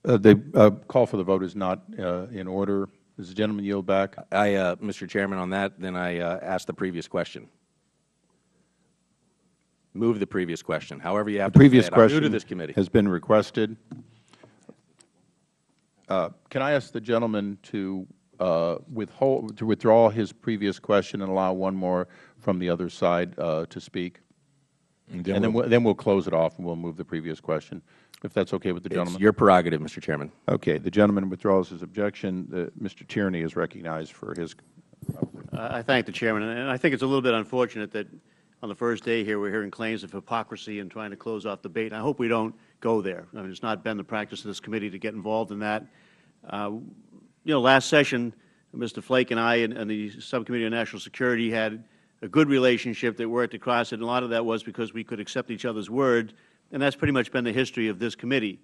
The call for the vote is not in order. Does the gentleman yield back? Mr. Chairman, on that, then I ask the previous question. Move the previous question. However you have The to say previous it. I'm new question to this committee. has been requested. Can I ask the gentleman to withdraw his previous question and allow one more from the other side to speak? And then we'll close it off and we'll move the previous question, if that's okay with the gentleman. It's your prerogative, Mr. Chairman. Okay. The gentleman withdraws his objection. Mr. Tierney is recognized for his. I thank the chairman, and I think it's a little bit unfortunate that on the first day here we're hearing claims of hypocrisy and trying to close off debate. And I hope we don't go there. I mean, it's not been the practice of this committee to get involved in that. Last session, Mr. Flake and I and the Subcommittee on National Security had a good relationship that worked across it, and a lot of that was because we could accept each other's word, and that's pretty much been the history of this committee.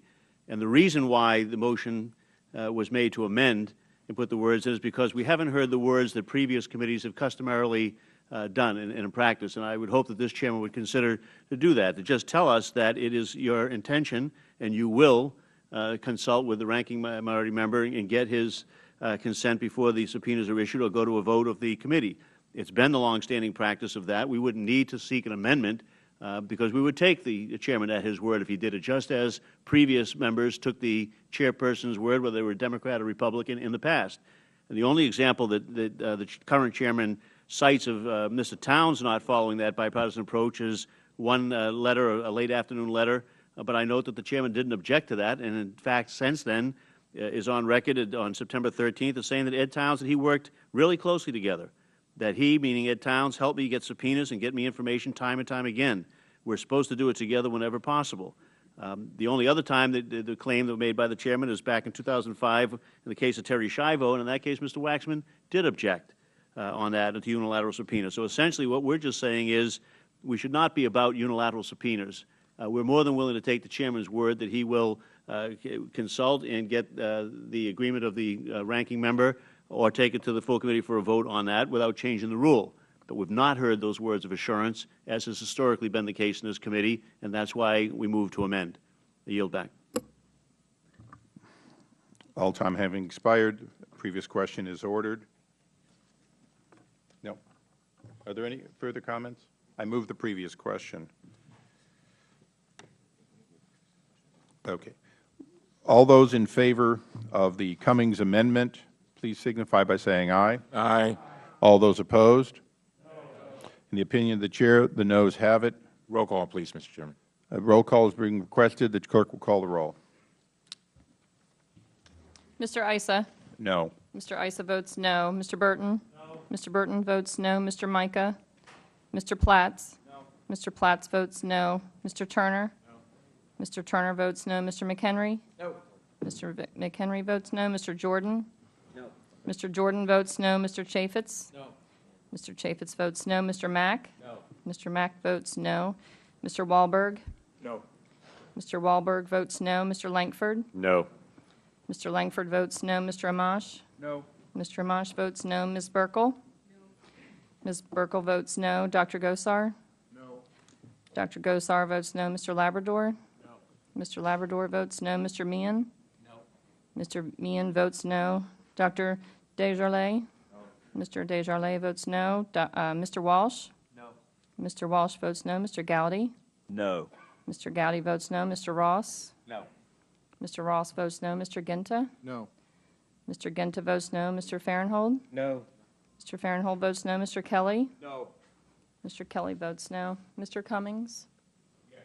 And the reason why the motion was made to amend and put the words in is because we haven't heard the words that previous committees have customarily done in practice, and I would hope that this chairman would consider to do that, to just tell us that it is your intention and you will consult with the ranking minority member and get his consent before the subpoenas are issued or go to a vote of the committee. It's been the longstanding practice of that. We wouldn't need to seek an amendment because we would take the chairman at his word if he did it, just as previous members took the chairperson's word, whether they were Democrat or Republican, in the past. And the only example that the current chairman cites of Mr. Towns not following that bipartisan approach is one letter, a late afternoon letter, but I note that the chairman didn't object to that, and in fact, since then, is on record on September 13th as saying that Ed Towns and he worked really closely together, that he, meaning Ed Towns, helped me get subpoenas and get me information time and time again. We're supposed to do it together whenever possible. The only other time that the claim that was made by the chairman is back in 2005 in the case of Terry Schiavo, and in that case, Mr. Waxman did object on that to unilateral subpoena. So essentially what we're just saying is we should not be about unilateral subpoenas. We're more than willing to take the chairman's word that he will consult and get the agreement of the ranking member or take it to the full committee for a vote on that without changing the rule. But we've not heard those words of assurance, as has historically been the case in this committee, and that's why we moved to amend. I yield back. All time having expired, previous question is ordered. No. Are there any further comments? I move the previous question. Okay. All those in favor of the Cummings amendment, please signify by saying aye. Aye. All those opposed? No. In the opinion of the Chair, the noes have it. Roll call, please, Mr. Chairman. A roll call is being requested. The clerk will call the roll. Mr. Issa? No. Mr. Issa votes no. Mr. Burton? No. Mr. Burton votes no. Mr. Micah? Mr. Platts? No. Mr. Platts votes no. Mr. Turner? No. Mr. Turner votes no. Mr. McHenry? No. Mr. McHenry votes no. Mr. Jordan? No. Mr. Jordan votes no. Mr. Chaffetz? No. Mr. Chaffetz votes no. Mr. Mack? No. Mr. Mack votes no. Mr. Wahlberg? No. Mr. Wahlberg votes no. Mr. Langford? No. Mr. Langford votes no. Mr. Amash? No. Mr. Amash votes no. Ms. Burkle? No. Ms. Burkle votes no. Dr. Gosar? No. Dr. Gosar votes no. Mr. Labrador? No. Mr. Labrador votes no. Mr. Meehan? No. Mr. Meehan votes no. Dr. Desjardins? No. Mr. Desjardins votes no. Mr. Walsh? No. Mr. Walsh votes no. Mr. Gowdy? No. Mr. Gowdy votes no. Mr. Ross? No. Mr. Ross votes no. Mr. Ginta? No. Mr. Ginta votes no. Mr. Farenthold? No. Mr. Farenthold votes no. Mr. Kelly? No. Mr. Kelly votes no. Mr. Cummings? Yes.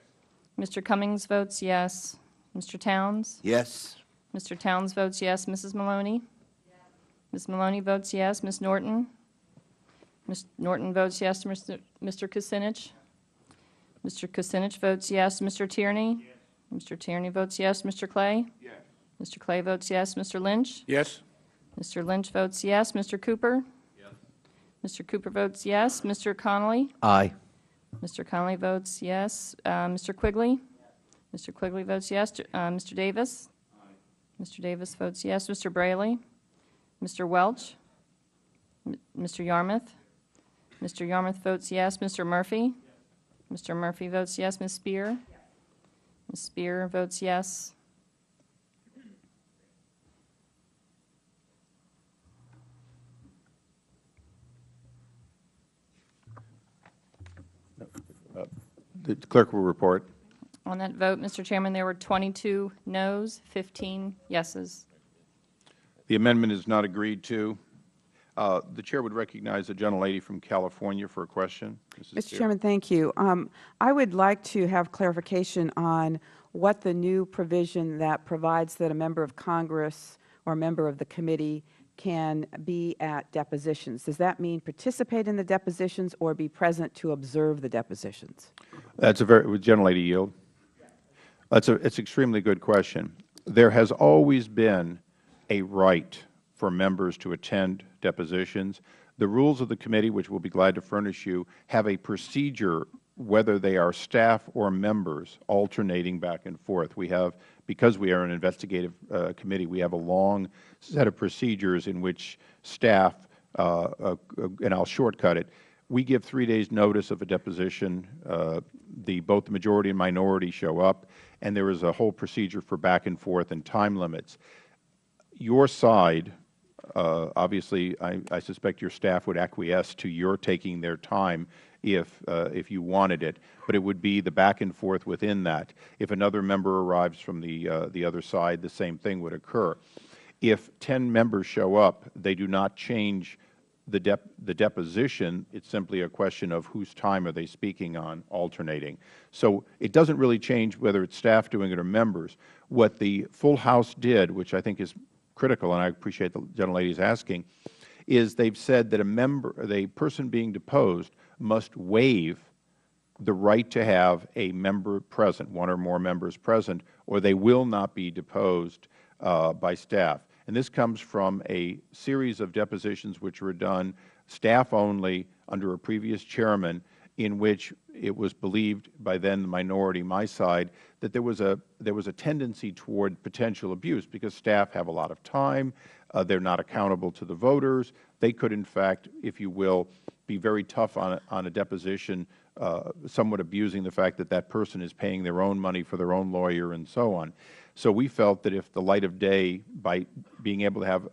Mr. Cummings votes yes. Mr. Towns? Yes. Mr. Towns votes yes. Mrs. Maloney? Yes. Ms. Maloney votes yes. Ms. Norton? Ms. Norton votes yes. Mr. Kucinich? Mr. Kucinich votes yes. Mr. Tierney? Yes. Mr. Tierney votes yes. Mr. Clay? Yes. Mr. Clay votes yes. Mr. Lynch? Yes. Mr. Lynch votes yes. Mr. Cooper? Yes. Mr. Cooper votes yes. Mr. Connolly? Aye. Mr. Connolly votes yes. Mr. Quigley? Yes. Mr. Quigley votes yes. Mr. Davis? Aye. Mr. Davis votes yes. Mr. Braley? Mr. Welch? Mr. Yarmouth? Mr. Yarmouth votes yes. Mr. Murphy? Yes. Mr. Murphy votes yes. Ms. Spear? Yes. Ms. Spear votes yes. The clerk will report. On that vote, Mr. Chairman, there were 22 noes, 15 yeses. The amendment is not agreed to. The Chair would recognize the gentlelady from California for a question. Mr. Chairman, thank you. I would like to have clarification on what the new provision that provides that a member of Congress or a member of the committee can be at depositions. Does that mean participate in the depositions or be present to observe the depositions? That's a very, would gentlelady yield? It's an extremely good question. There has always been a right for members to attend depositions. The rules of the committee, which we'll be glad to furnish you, have a procedure whether they are staff or members alternating back and forth. We have, because we are an investigative committee, we have a long set of procedures in which staff, and I'll shortcut it, we give 3 days notice of a deposition. Both the majority and minority show up, and there is a whole procedure for back and forth and time limits. Your side, obviously, I suspect your staff would acquiesce to your taking their time if you wanted it, but it would be the back and forth within that. If another member arrives from the other side, the same thing would occur. If 10 members show up, they do not change the deposition. It's simply a question of whose time are they speaking on, alternating. So it doesn't really change whether it's staff doing it or members. What the full House did, which I think is critical, and I appreciate the gentlelady's asking, is they've said that a person being deposed must waive the right to have a member present, one or more members present, or they will not be deposed by staff. And this comes from a series of depositions which were done staff only under a previous chairman, in which it was believed by then the minority, my side, that there was a tendency toward potential abuse because staff have a lot of time. They're not accountable to the voters. They could, in fact, if you will, be very tough on a deposition, somewhat abusing the fact that that person is paying their own money for their own lawyer and so on. So we felt that if the light of day, by being able to have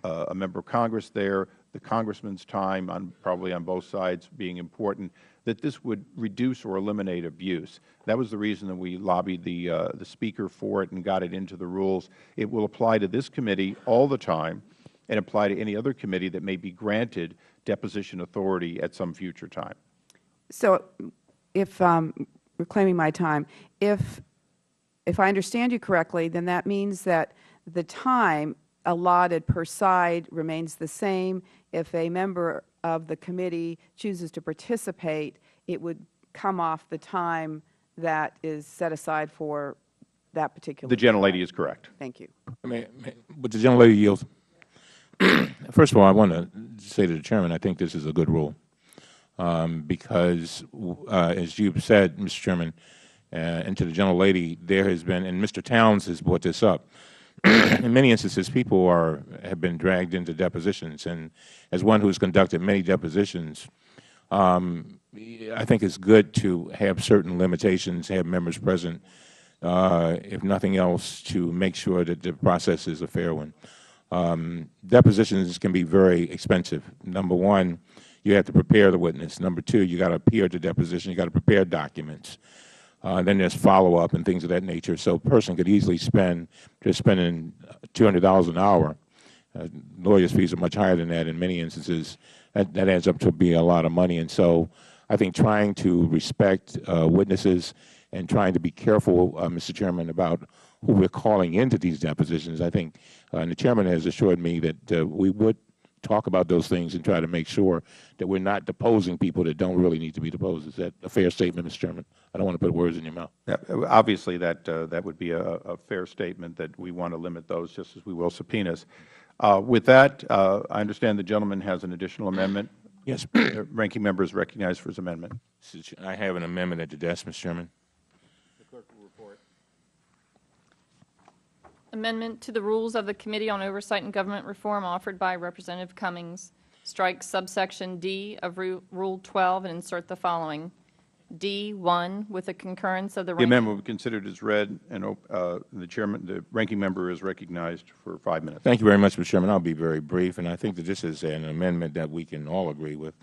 a member of Congress there, the congressman's time probably on both sides being important, that this would reduce or eliminate abuse. That was the reason that we lobbied the Speaker for it and got it into the rules. It will apply to this committee all the time and apply to any other committee that may be granted deposition authority at some future time. So if reclaiming my time, if I understand you correctly, then that means that the time allotted per side remains the same. If a member of the committee chooses to participate, it would come off the time that is set aside for that particular. The gentlelady is correct. Thank you. Would the gentlelady yield? First of all, I want to say to the Chairman, I think this is a good rule because, as you've said, Mr. Chairman, and to the gentlelady, there has been, and Mr. Towns has brought this up, in many instances, people have been dragged into depositions, and as one who has conducted many depositions, I think it's good to have certain limitations, have members present, if nothing else, to make sure that the process is a fair one. Depositions can be very expensive. Number one, you have to prepare the witness. Number two, you got to appear at the deposition. You got to prepare documents. Then there's follow-up and things of that nature. So a person could easily spending $200 an hour. Lawyers' fees are much higher than that in many instances. That adds up to be a lot of money. And so I think trying to respect witnesses and trying to be careful, Mr. Chairman, about who we're calling into these depositions, I think, and the Chairman has assured me that we would talk about those things and try to make sure that we're not deposing people that don't really need to be deposed. Is that a fair statement, Mr. Chairman? I don't want to put words in your mouth. Yeah, obviously, that would be a fair statement, that we want to limit those just as we will subpoenas. With that, I understand the gentleman has an additional amendment. Yes. Ranking member is recognized for his amendment. I have an amendment at the desk, Mr. Chairman. The clerk will report. Amendment to the rules of the Committee on Oversight and Government Reform offered by Representative Cummings. Strike subsection D of Rule 12 and insert the following. D1, with the concurrence of the amendment will be considered as read, and the ranking member is recognized for 5 minutes. Thank you very much, Mr. Chairman. I'll be very brief, and I think that this is an amendment that we can all agree with.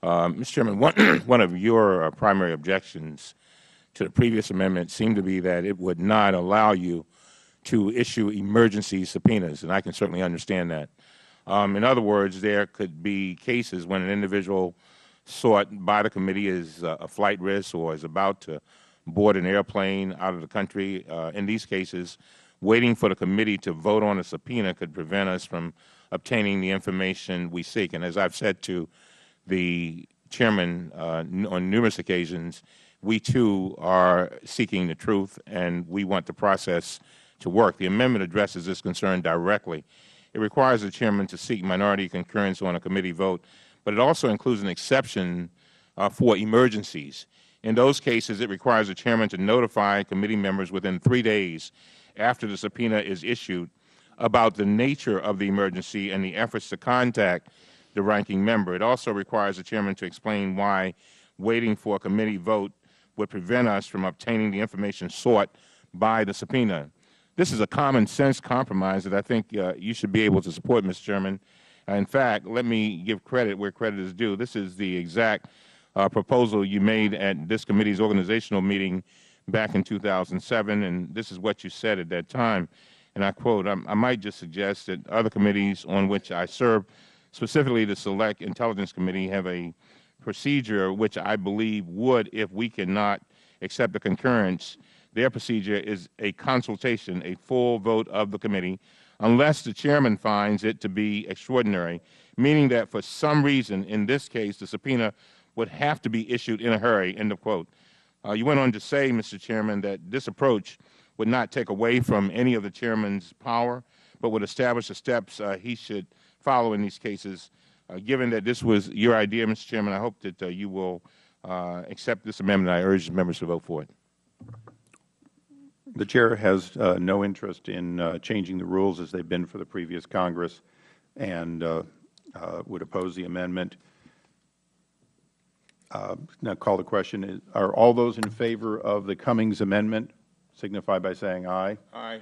Mr. Chairman, one of your primary objections to the previous amendment seemed to be that it would not allow you to issue emergency subpoenas, and I can certainly understand that. In other words, there could be cases when an individual sought by the committee is a flight risk or is about to board an airplane out of the country. In these cases, waiting for the committee to vote on a subpoena could prevent us from obtaining the information we seek. And as I've said to the chairman on numerous occasions, we too are seeking the truth, and we want the process to work. The amendment addresses this concern directly. It requires the chairman to seek minority concurrence on a committee vote, but it also includes an exception for emergencies. In those cases, it requires the chairman to notify committee members within 3 days after the subpoena is issued about the nature of the emergency and the efforts to contact the ranking member. It also requires the chairman to explain why waiting for a committee vote would prevent us from obtaining the information sought by the subpoena. This is a common sense compromise that I think you should be able to support, Mr. Chairman. In fact, let me give credit where credit is due. This is the exact proposal you made at this committee's organizational meeting back in 2007, and this is what you said at that time. And I quote, I might just suggest that other committees on which I serve, specifically the Select Intelligence Committee, have a procedure which I believe would, if we cannot accept the concurrence, their procedure is a consultation, a full vote of the committee, unless the chairman finds it to be extraordinary, meaning that for some reason, in this case, the subpoena would have to be issued in a hurry, end of quote. You went on to say, Mr. Chairman, that this approach would not take away from any of the chairman's power, but would establish the steps he should follow in these cases. Given that this was your idea, Mr. Chairman, I hope that you will accept this amendment. I urge members to vote for it. The Chair has no interest in changing the rules as they've been for the previous Congress, and would oppose the amendment. Now call the question. Are all those in favor of the Cummings amendment signify by saying aye? Aye.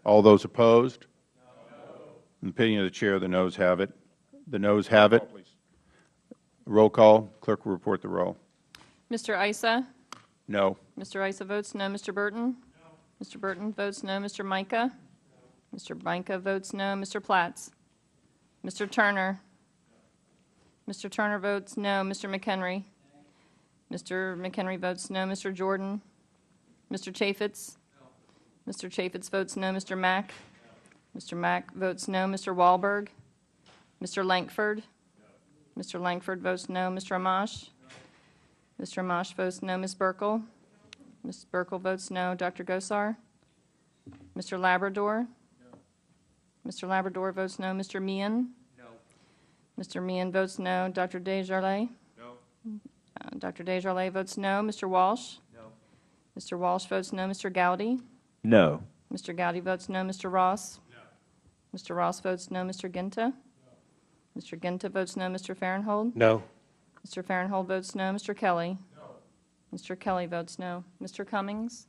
All those opposed? No. In the opinion of the Chair, the noes have it. The noes have it. Roll call. Clerk will report the roll. Mr. Issa? No. Mr. Issa votes no. Mr. Burton? No. Mr. Burton votes no. Mr. Micah? No. Mr. Micah votes no. Mr. Platts? Mr. Turner? Mr. Turner votes no. Mr. McHenry? Mr. McHenry votes no. Mr. Jordan? Mr. Chaffetz? No. Mr. Chaffetz votes no. Mr. Mack? No. Mr. Mack votes no. Mr. Wahlberg? Mr. Lankford? No. Mr. Lankford votes no. Mr. Amash? No. Mr. Amash votes no. Ms. Burkle? Ms. Burkle votes no. Dr. Gosar? Mr. Labrador? No. Mr. Labrador votes no. Mr. Meehan? No. Mr. Meehan votes no. Dr. Desjardins? No. Dr. Desjardins votes no. Mr. Walsh? No. Mr. Walsh votes no. Mr. Gowdy? No. Mr. Gowdy votes no. Mr. Ross? No. Mr. Ross votes no. Mr. Ginta? No. Mr. Ginta votes no. Mr. Farenthold? No. Mr. Farenthold votes no. Mr. Kelly? No. Mr. Kelly votes no. Mr. Cummings?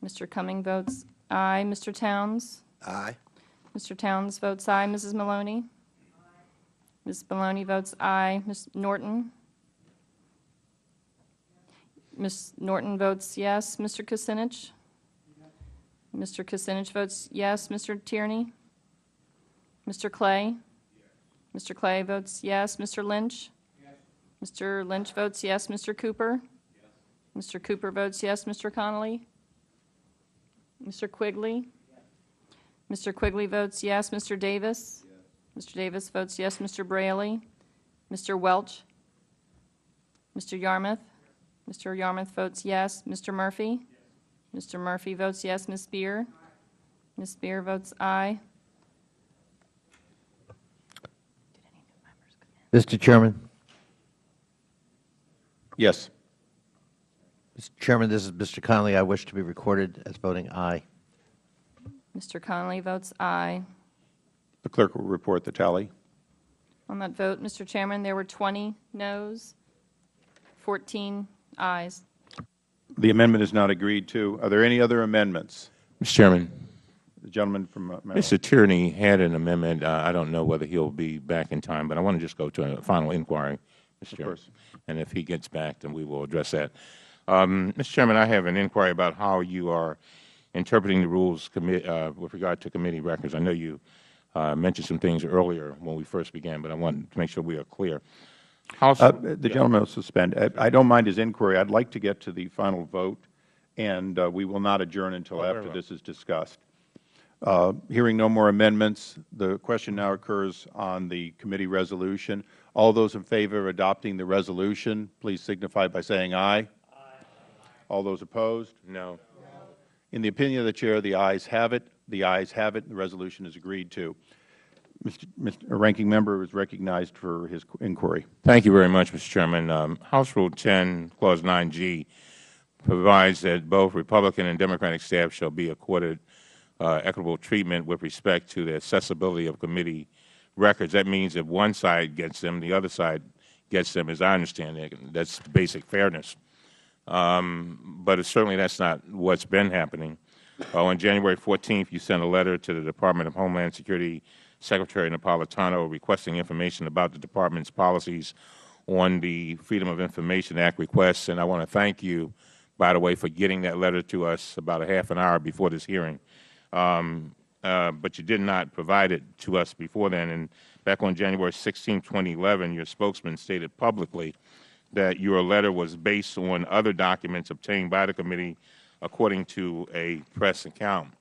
Yes. Mr. Cummings votes aye. Mr. Towns? Aye. Mr. Towns votes aye. Mrs. Maloney? Aye. Ms. Maloney votes aye. Ms. Norton? Ms. Norton votes yes. Mr. Kucinich? Mr. Kucinich votes yes. Mr. Tierney? Mr. Clay? Mr. Clay votes yes. Mr. Lynch? Mr. Lynch votes yes. Mr. Cooper? Mr. Cooper votes yes. Mr. Connolly? Mr. Quigley? Mr. Quigley votes yes. Mr. Davis? Mr. Davis votes yes. Mr. Braley? Mr. Welch? Mr. Yarmouth? Mr. Yarmouth votes yes. Mr. Murphy? Mr. Murphy votes yes. Ms. Spear? Ms. Spear votes aye. Mr. Chairman. Yes. Mr. Chairman, this is Mr. Connolly. I wish to be recorded as voting aye. Mr. Connolly votes aye. The clerk will report the tally. On that vote, Mr. Chairman, there were 20 noes, 14 ayes. The amendment is not agreed to. Are there any other amendments? Mr. Chairman. The gentleman from Maryland. Mr. Tierney had an amendment. I don't know whether he'll be back in time, but I want to just go to a final inquiry Mr. Of Chairman. course. And if he gets back, then we will address that. Mr. Chairman, I have an inquiry about how you are interpreting the rules with regard to committee records. I know you mentioned some things earlier when we first began, but I want to make sure we are clear. The gentleman will suspend. I don't mind his inquiry. I'd like to get to the final vote, and we will not adjourn until after this is discussed. Hearing no more amendments, the question now occurs on the committee resolution. All those in favor of adopting the resolution, please signify by saying aye. Aye. All those opposed? No. In the opinion of the Chair, the ayes have it. The ayes have it. The resolution is agreed to. Mr. Ranking Member is recognized for his inquiry. Thank you very much, Mr. Chairman. House Rule 10, Clause 9G, provides that both Republican and Democratic staff shall be accorded equitable treatment with respect to the accessibility of committee records. That means if one side gets them, the other side gets them, as I understand it. That's basic fairness. But certainly that's not what's been happening. On January 14th, you sent a letter to the Department of Homeland Security Secretary Napolitano requesting information about the Department's policies on the Freedom of Information Act requests, and I want to thank you, by the way, for getting that letter to us about a half an hour before this hearing. But you did not provide it to us before then, and back on January 16, 2011, your spokesman stated publicly that your letter was based on other documents obtained by the committee according to a press account.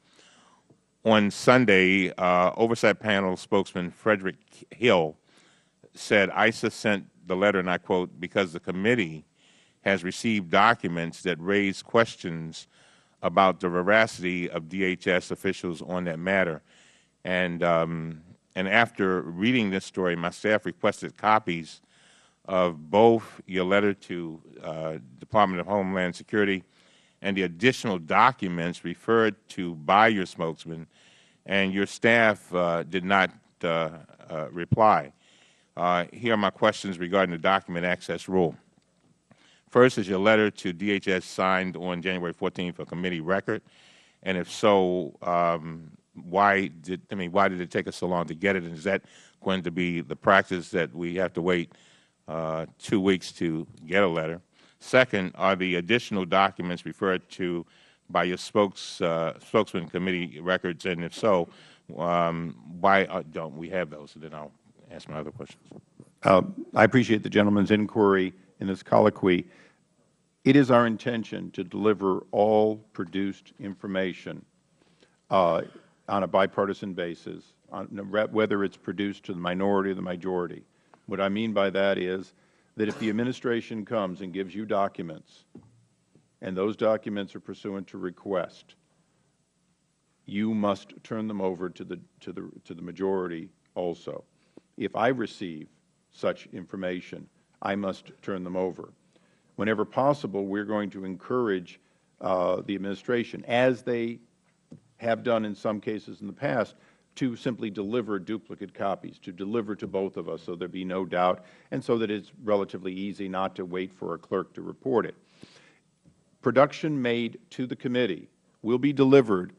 On Sunday, Oversight Panel spokesman Frederick Hill said ICE sent the letter, and I quote, because the committee has received documents that raise questions about the veracity of DHS officials on that matter. And after reading this story, my staff requested copies of both your letter to Department of Homeland Security and the additional documents referred to by your spokesman, and your staff did not reply. Here are my questions regarding the document access rule. First, is your letter to DHS signed on January 14th a committee record? And if so, why did it take us so long to get it? And is that going to be the practice that we have to wait 2 weeks to get a letter? Second, are the additional documents referred to by your spokesman committee records? And if so, why don't we have those? And then I'll ask my other questions. I appreciate the gentleman's inquiry in this colloquy. It is our intention to deliver all produced information on a bipartisan basis, whether it's produced to the minority or the majority. What I mean by that is that if the administration comes and gives you documents, and those documents are pursuant to request, you must turn them over to the majority also. If I receive such information, I must turn them over. Whenever possible, we're going to encourage the administration, as they have done in some cases in the past, to simply deliver duplicate copies, to deliver to both of us so there be no doubt, and so that it's relatively easy not to wait for a clerk to report it. Production made to the committee will be delivered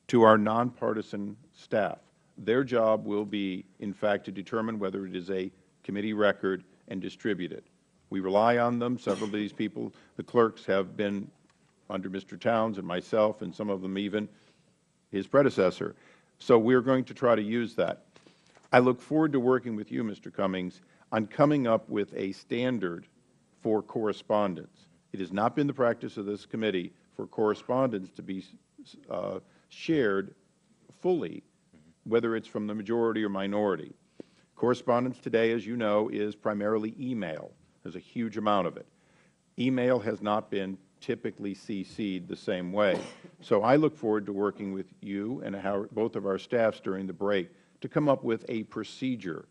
to our nonpartisan staff. Their job will be, in fact, to determine whether it is a committee record and distribute it. We rely on them. Several of these people, the clerks, have been under Mr. Towns and myself, and some of them even his predecessor. So we are going to try to use that. I look forward to working with you, Mr. Cummings, on coming up with a standard for correspondence. It has not been the practice of this committee for correspondence to be shared fully, whether it's from the majority or minority. Correspondence today, as you know, is primarily email. There's a huge amount of it. Email has not been typically CC'd the same way. So I look forward to working with you and both of our staffs during the break to come up with a procedure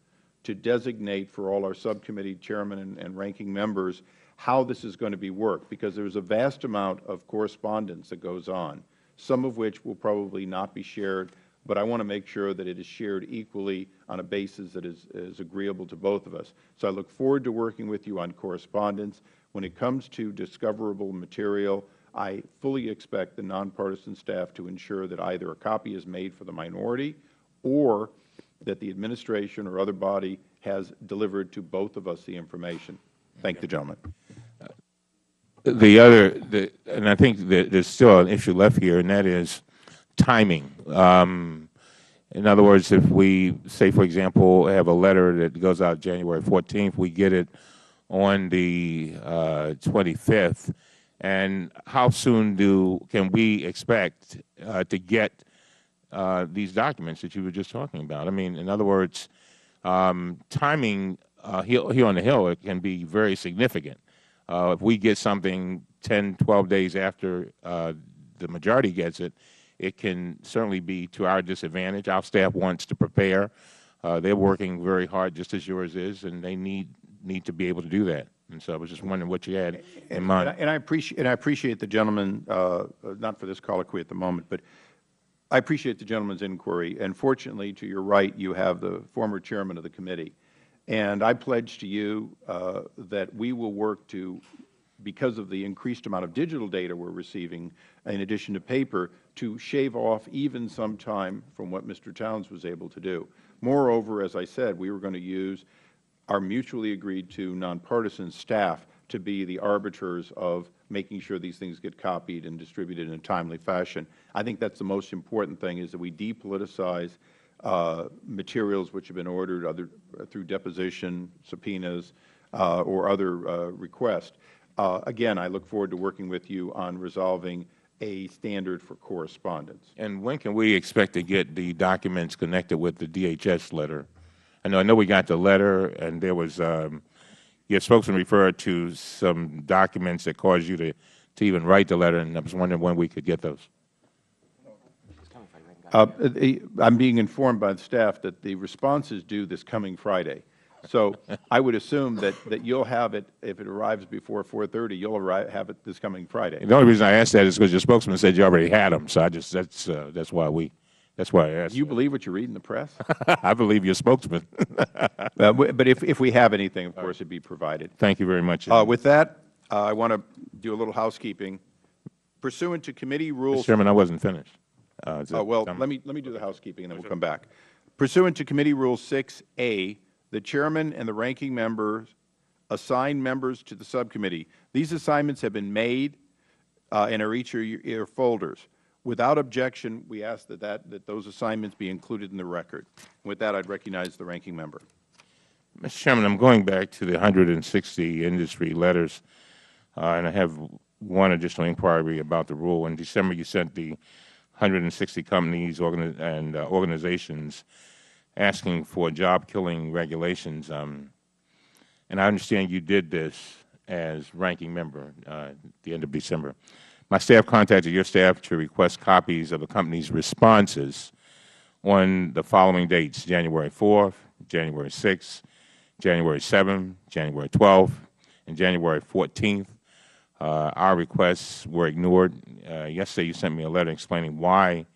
to designate for all our subcommittee chairmen and ranking members how this is going to be worked, because there's a vast amount of correspondence that goes on, some of which will probably not be shared, but I want to make sure that it is shared equally on a basis that is agreeable to both of us. So I look forward to working with you on correspondence. When it comes to discoverable material, I fully expect the nonpartisan staff to ensure that either a copy is made for the minority or that the administration or other body has delivered to both of us the information. Thank the gentleman. And I think that there's still an issue left here, and that is timing. In other words, if we say, for example, have a letter that goes out January 14th, we get it on the 25th, and how soon can we expect to get these documents that you were just talking about? I mean, in other words, timing here on the Hill, it can be very significant. If we get something 10, 12 days after the majority gets it, it can certainly be to our disadvantage. Our staff wants to prepare. They're working very hard, just as yours is, and they need to be able to do that. And so I was just wondering what you had in mind. And I appreciate the gentleman, not for this colloquy at the moment, but I appreciate the gentleman's inquiry. And fortunately, to your right, you have the former chairman of the committee. And I pledge to you that we will work to, because of the increased amount of digital data we're receiving, in addition to paper, to shave off even some time from what Mr. Towns was able to do. Moreover, as I said, we were going to use our mutually agreed to nonpartisan staff to be the arbiters of making sure these things get copied and distributed in a timely fashion. I think that's the most important thing, is that we depoliticize materials which have been ordered through deposition, subpoenas, or other requests. Again, I look forward to working with you on resolving a standard for correspondence. And when can we expect to get the documents connected with the DHS letter? I know we got the letter, and there was your spokesman referred to some documents that caused you to even write the letter, and I was wondering when we could get those. I'm being informed by the staff that the response is due this coming Friday. So I would assume that you'll have it, if it arrives before 4:30, you'll have it this coming Friday. The only reason I asked that is because your spokesman said you already had them. So that's why I asked. You believe what you read in the press? I believe your spokesman. But if we have anything, of course, it'd be provided. Thank you very much. With that, I want to do a little housekeeping. Pursuant to committee rules. Mr. Chairman, I wasn't finished. Well, let me do the housekeeping, and then we'll come back. Pursuant to Committee Rule 6A, the chairman and the ranking members assign members to the subcommittee. These assignments have been made and are each of your folders. Without objection, we ask that those assignments be included in the record. With that, I'd recognize the ranking member. Mr. Chairman, I'm going back to the 160 industry letters, and I have one additional inquiry about the rule. In December, you sent the 160 companies and organizations asking for job-killing regulations, and I understand you did this as ranking member at the end of December. My staff contacted your staff to request copies of the company's responses on the following dates: January 4th, January 6th, January 7th, January 12th, and January 14th. Our requests were ignored. Yesterday, you sent me a letter explaining why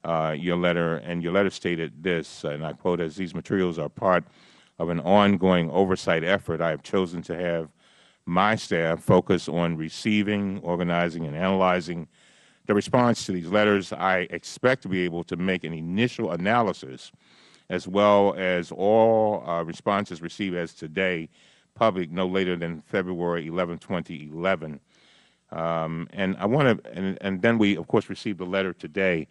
your letter stated this, and I quote, "As these materials are part of an ongoing oversight effort, I have chosen to have my staff focus on receiving, organizing, and analyzing the response to these letters. I expect to be able to make an initial analysis as well as all responses received as today public no later than February 11, 2011. And I want to, and then we, of course, received the letter today.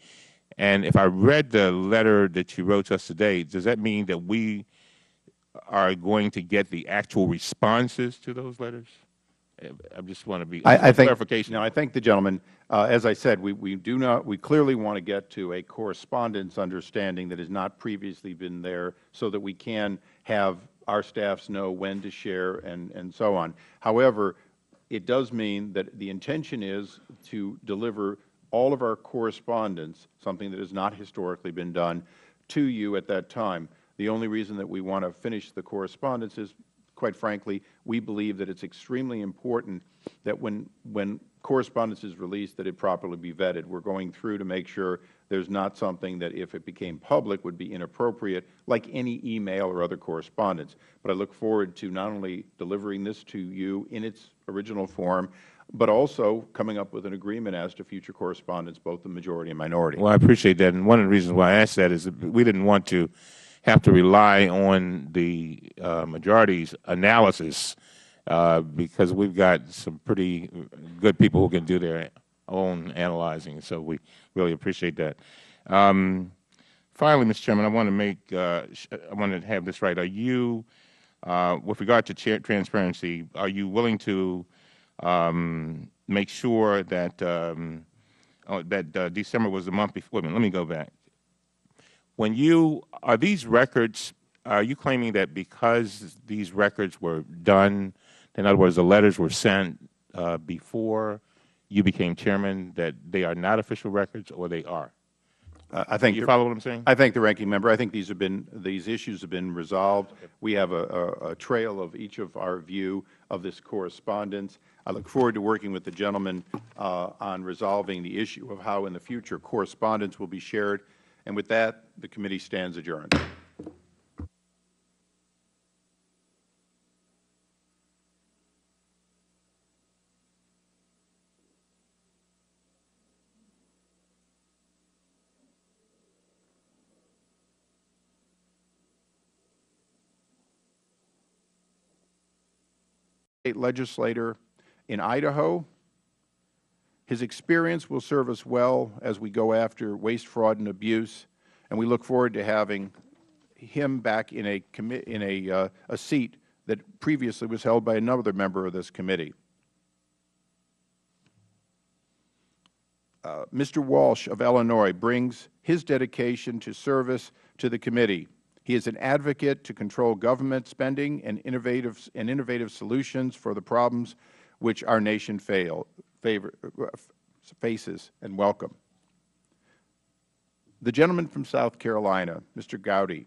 And if I read the letter that you wrote to us today, does that mean that we are going to get the actual responses to those letters? I just want to be clarification. No, I thank the gentleman. As I said, we clearly want to get to a correspondence understanding that has not previously been there, so that we can have our staffs know when to share and so on. However, it does mean that the intention is to deliver all of our correspondence, something that has not historically been done, to you at that time. The only reason that we want to finish the correspondence is, quite frankly, we believe that it's extremely important that when correspondence is released, that it properly be vetted. We're going through to make sure there's not something that, if it became public, would be inappropriate, like any email or other correspondence. But I look forward to not only delivering this to you in its original form, but also coming up with an agreement as to future correspondence, both the majority and minority. Well, I appreciate that. And one of the reasons why I asked that is that we didn't want to have to rely on the majority's analysis because we've got some pretty good people who can do their own analyzing. So we really appreciate that. Finally, Mr. Chairman, I want to make I want to have this right. Are you, with regard to transparency, are you willing to make sure that December was the month before? Wait a minute, let me go back. When you are these records, are you claiming that because these records were done, in other words, the letters were sent before you became chairman, that they are not official records, or they are? I think you follow what I'm saying? I thank the ranking member. I think these issues have been resolved. We have a trail of each of our view of this correspondence. I look forward to working with the gentleman on resolving the issue of how in the future correspondence will be shared. And with that, the committee stands adjourned. State legislator in Idaho. His experience will serve us well as we go after waste, fraud, and abuse, and we look forward to having him back in a seat that previously was held by another member of this committee. Mr. Walsh of Illinois brings his dedication to service to the committee. He is an advocate to control government spending and innovative solutions for the problems which our nation faces, and welcome. The gentleman from South Carolina, Mr. Gowdy,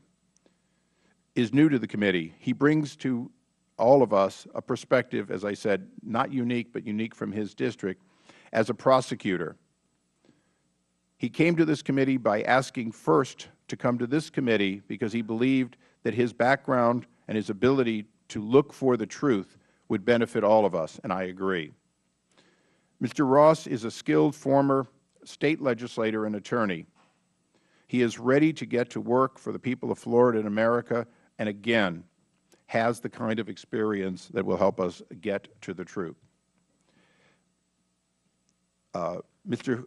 is new to the committee. He brings to all of us a perspective, as I said, not unique, but unique from his district, as a prosecutor. He came to this committee by asking first to come to this committee because he believed that his background and his ability to look for the truth would benefit all of us, and I agree. Mr. Ross is a skilled former state legislator and attorney. He is ready to get to work for the people of Florida and America, and again, has the kind of experience that will help us get to the truth. Mr.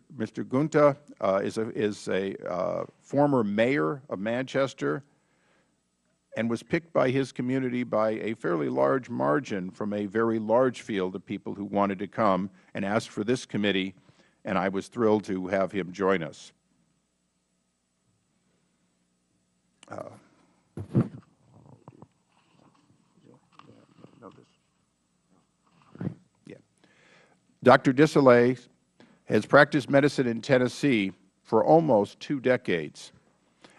Gunta is a former mayor of Manchester and was picked by his community by a fairly large margin from a very large field of people who wanted to come and ask for this committee, and I was thrilled to have him join us. Dr. Dissolay has practiced medicine in Tennessee for almost 2 decades,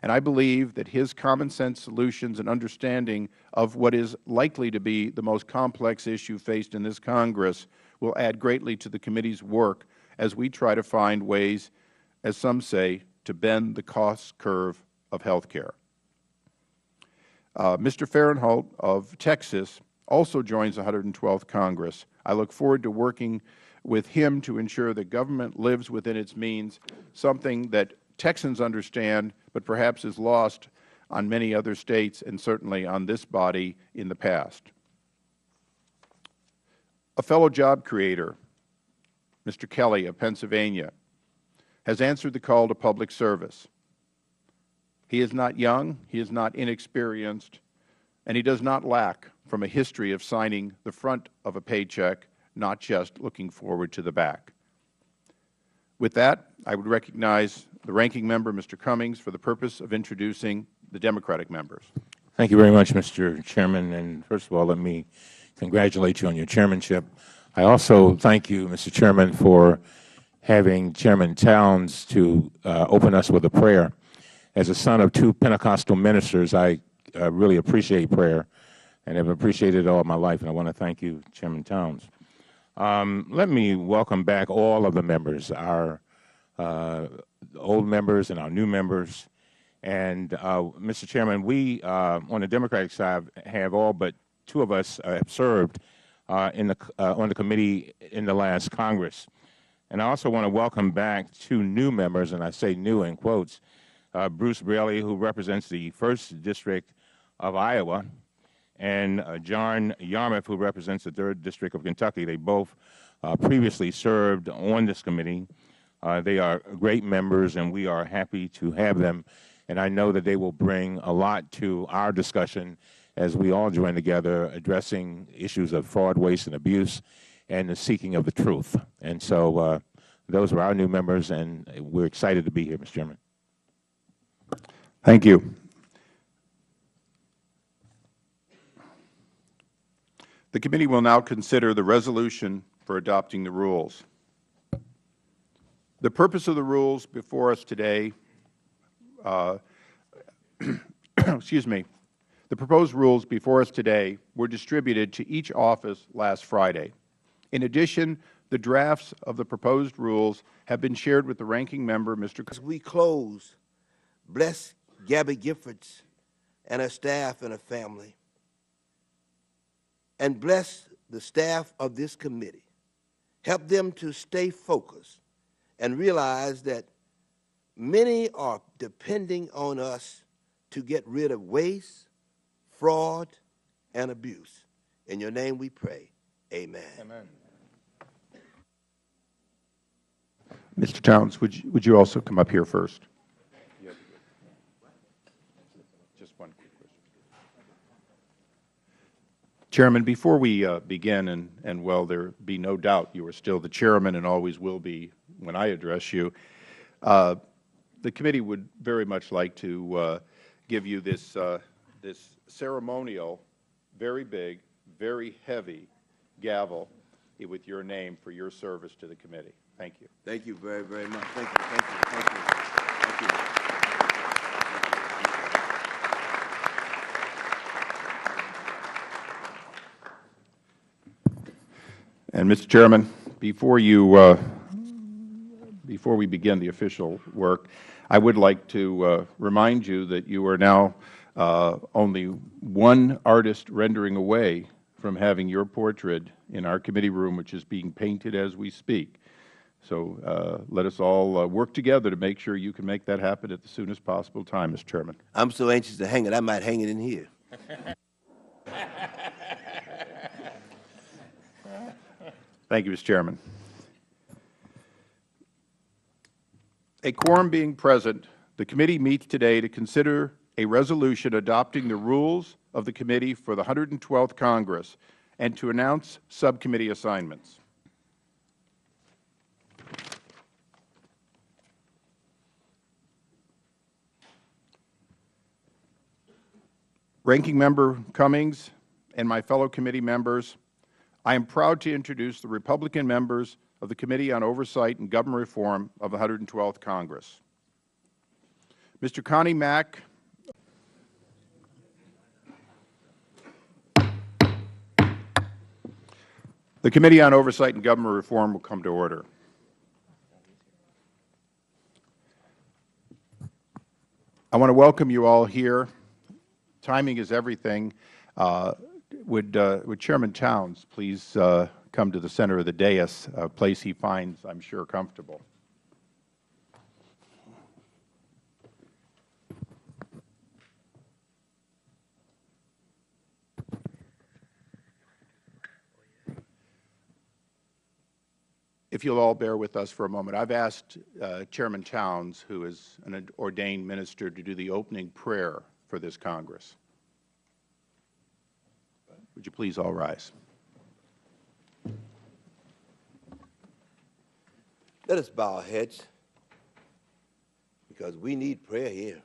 and I believe that his common sense solutions and understanding of what is likely to be the most complex issue faced in this Congress will add greatly to the committee's work as we try to find ways, as some say, to bend the cost curve of health care. Mr. Fahrenholt of Texas also joins the 112th Congress. I look forward to working with him to ensure that government lives within its means, something that Texans understand but perhaps is lost on many other states and certainly on this body in the past. A fellow job creator, Mr. Kelly of Pennsylvania, has answered the call to public service. He is not young, he is not inexperienced, and he does not lack from a history of signing the front of a paycheck, not just looking forward to the back. With that, I would recognize the ranking member, Mr. Cummings, for the purpose of introducing the Democratic members. Thank you very much, Mr. Chairman. And first of all, let me congratulate you on your chairmanship. I also thank you, Mr. Chairman, for having Chairman Towns to open us with a prayer. As a son of 2 Pentecostal ministers, I really appreciate prayer and have appreciated it all my life, and I want to thank you, Chairman Towns. Let me welcome back all of the members, our old members and our new members. And, Mr. Chairman, we, on the Democratic side, have all but 2 of us have served on the committee in the last Congress. And I also want to welcome back 2 new members, and I say new in quotes, Bruce Braley, who represents the 1st District of Iowa, and John Yarmouth, who represents the 3rd District of Kentucky. They both previously served on this committee. They are great members, and we are happy to have them. And I know that they will bring a lot to our discussion as we all join together addressing issues of fraud, waste, and abuse, and the seeking of the truth. And so those are our new members, and we're excited to be here, Mr. Chairman. Thank you. The committee will now consider the resolution for adopting the rules. The purpose of the rules before us today, excuse me, the proposed rules before us today were distributed to each office last Friday. In addition, the drafts of the proposed rules have been shared with the ranking member, Mr. As we close, bless Gabby Giffords and her staff and her family, and bless the staff of this committee. Help them to stay focused and realize that many are depending on us to get rid of waste, fraud, and abuse. In your name we pray. Amen. Amen. Mr. Towns, would you also come up here first? Just one quick question. Chairman, before we begin, and well, there be no doubt you are still the chairman and always will be when I address you, the committee would very much like to give you this, this ceremonial, very big, very heavy gavel with your name for your service to the committee. Thank you. Thank you very, very much. Thank you, thank you, thank you, thank you. And Mr. Chairman, before we begin the official work, I would like to remind you that you are now only one artist rendering away from having your portrait in our committee room, which is being painted as we speak. So let us all work together to make sure you can make that happen at the soonest possible time, Mr. Chairman. I'm so anxious to hang it, I might hang it in here. Thank you, Mr. Chairman. A quorum being present, the committee meets today to consider a resolution adopting the rules of the committee for the 112th Congress and to announce subcommittee assignments. Ranking Member Cummings and my fellow committee members, I am proud to introduce the Republican members of the Committee on Oversight and Government Reform of the 112th Congress. Mr. Connie Mack, the Committee on Oversight and Government Reform will come to order. I want to welcome you all here. Timing is everything. Would Chairman Towns please come to the center of the dais, a place he finds, I'm sure, comfortable. If you'll all bear with us for a moment, I've asked Chairman Towns, who is an ordained minister, to do the opening prayer for this Congress. Would you please all rise? Let us bow our heads, because we need prayer here.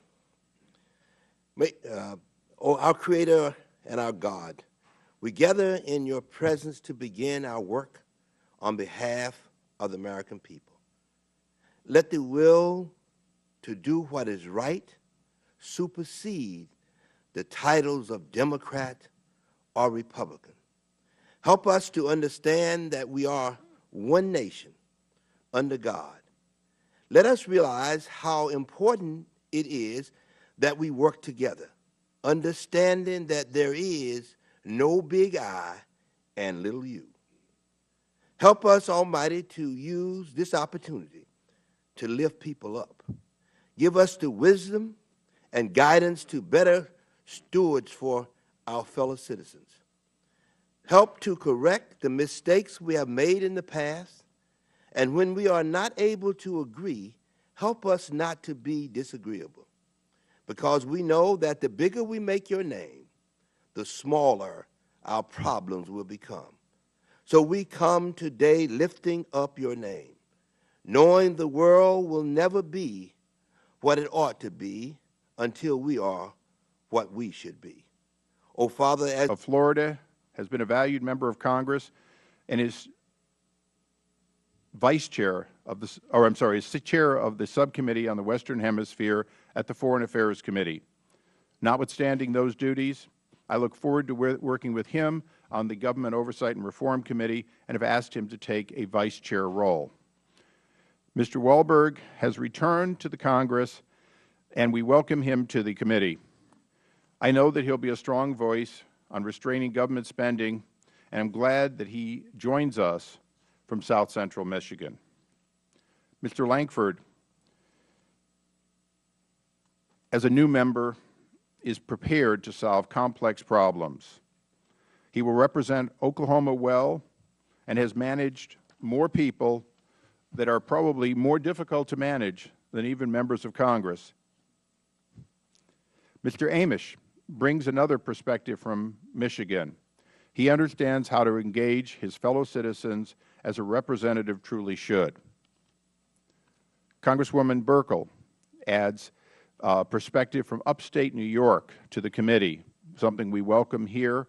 Oh, our Creator and our God, we gather in your presence to begin our work on behalf of the American people. Let the will to do what is right supersede the titles of Democrat or Republican. Help us to understand that we are one nation under God. Let us realize how important it is that we work together, understanding that there is no big I and little you. Help us, Almighty, to use this opportunity to lift people up. Give us the wisdom and guidance to better stewards for our fellow citizens. Help to correct the mistakes we have made in the past, and when we are not able to agree, help us not to be disagreeable, because we know that the bigger we make your name, the smaller our problems will become. So we come today lifting up your name, knowing the world will never be what it ought to be until we are what we should be. Oh, Father, as of Florida, has been a valued member of Congress, and is vice chair of the, or I'm sorry, is chair of the subcommittee on the Western Hemisphere at the Foreign Affairs Committee. Notwithstanding those duties, I look forward to working with him on the Government Oversight and Reform Committee and have asked him to take a vice chair role. Mr. Wahlberg has returned to the Congress, and we welcome him to the committee. I know that he will be a strong voice on restraining government spending, and I'm glad that he joins us from South Central Michigan. Mr. Lankford, as a new member, is prepared to solve complex problems. He will represent Oklahoma well and has managed more people that are probably more difficult to manage than even members of Congress. Mr. Amish brings another perspective from Michigan. He understands how to engage his fellow citizens as a representative truly should. Congresswoman Burkle adds perspective from upstate New York to the committee, something we welcome here.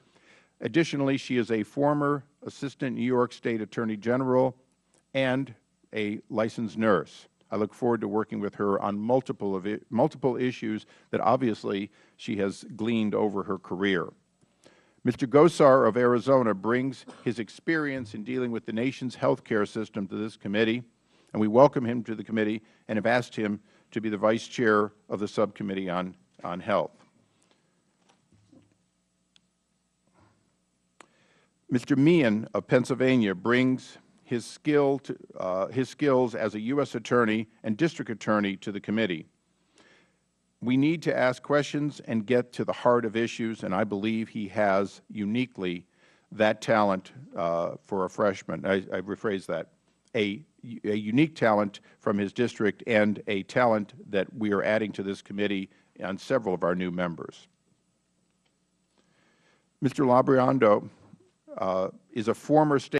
Additionally, she is a former Assistant New York State Attorney General and a licensed nurse. I look forward to working with her on multiple issues that obviously she has gleaned over her career. Mr. Gosar of Arizona brings his experience in dealing with the nation's health care system to this committee, and we welcome him to the committee and have asked him to be the vice chair of the subcommittee on health. Mr. Meehan of Pennsylvania brings his skills as a U.S. attorney and district attorney to the committee. We need to ask questions and get to the heart of issues, and I believe he has uniquely that talent for a freshman. I rephrase that. A unique talent from his district and a talent that we are adding to this committee on several of our new members. Mr. Labriando is a former state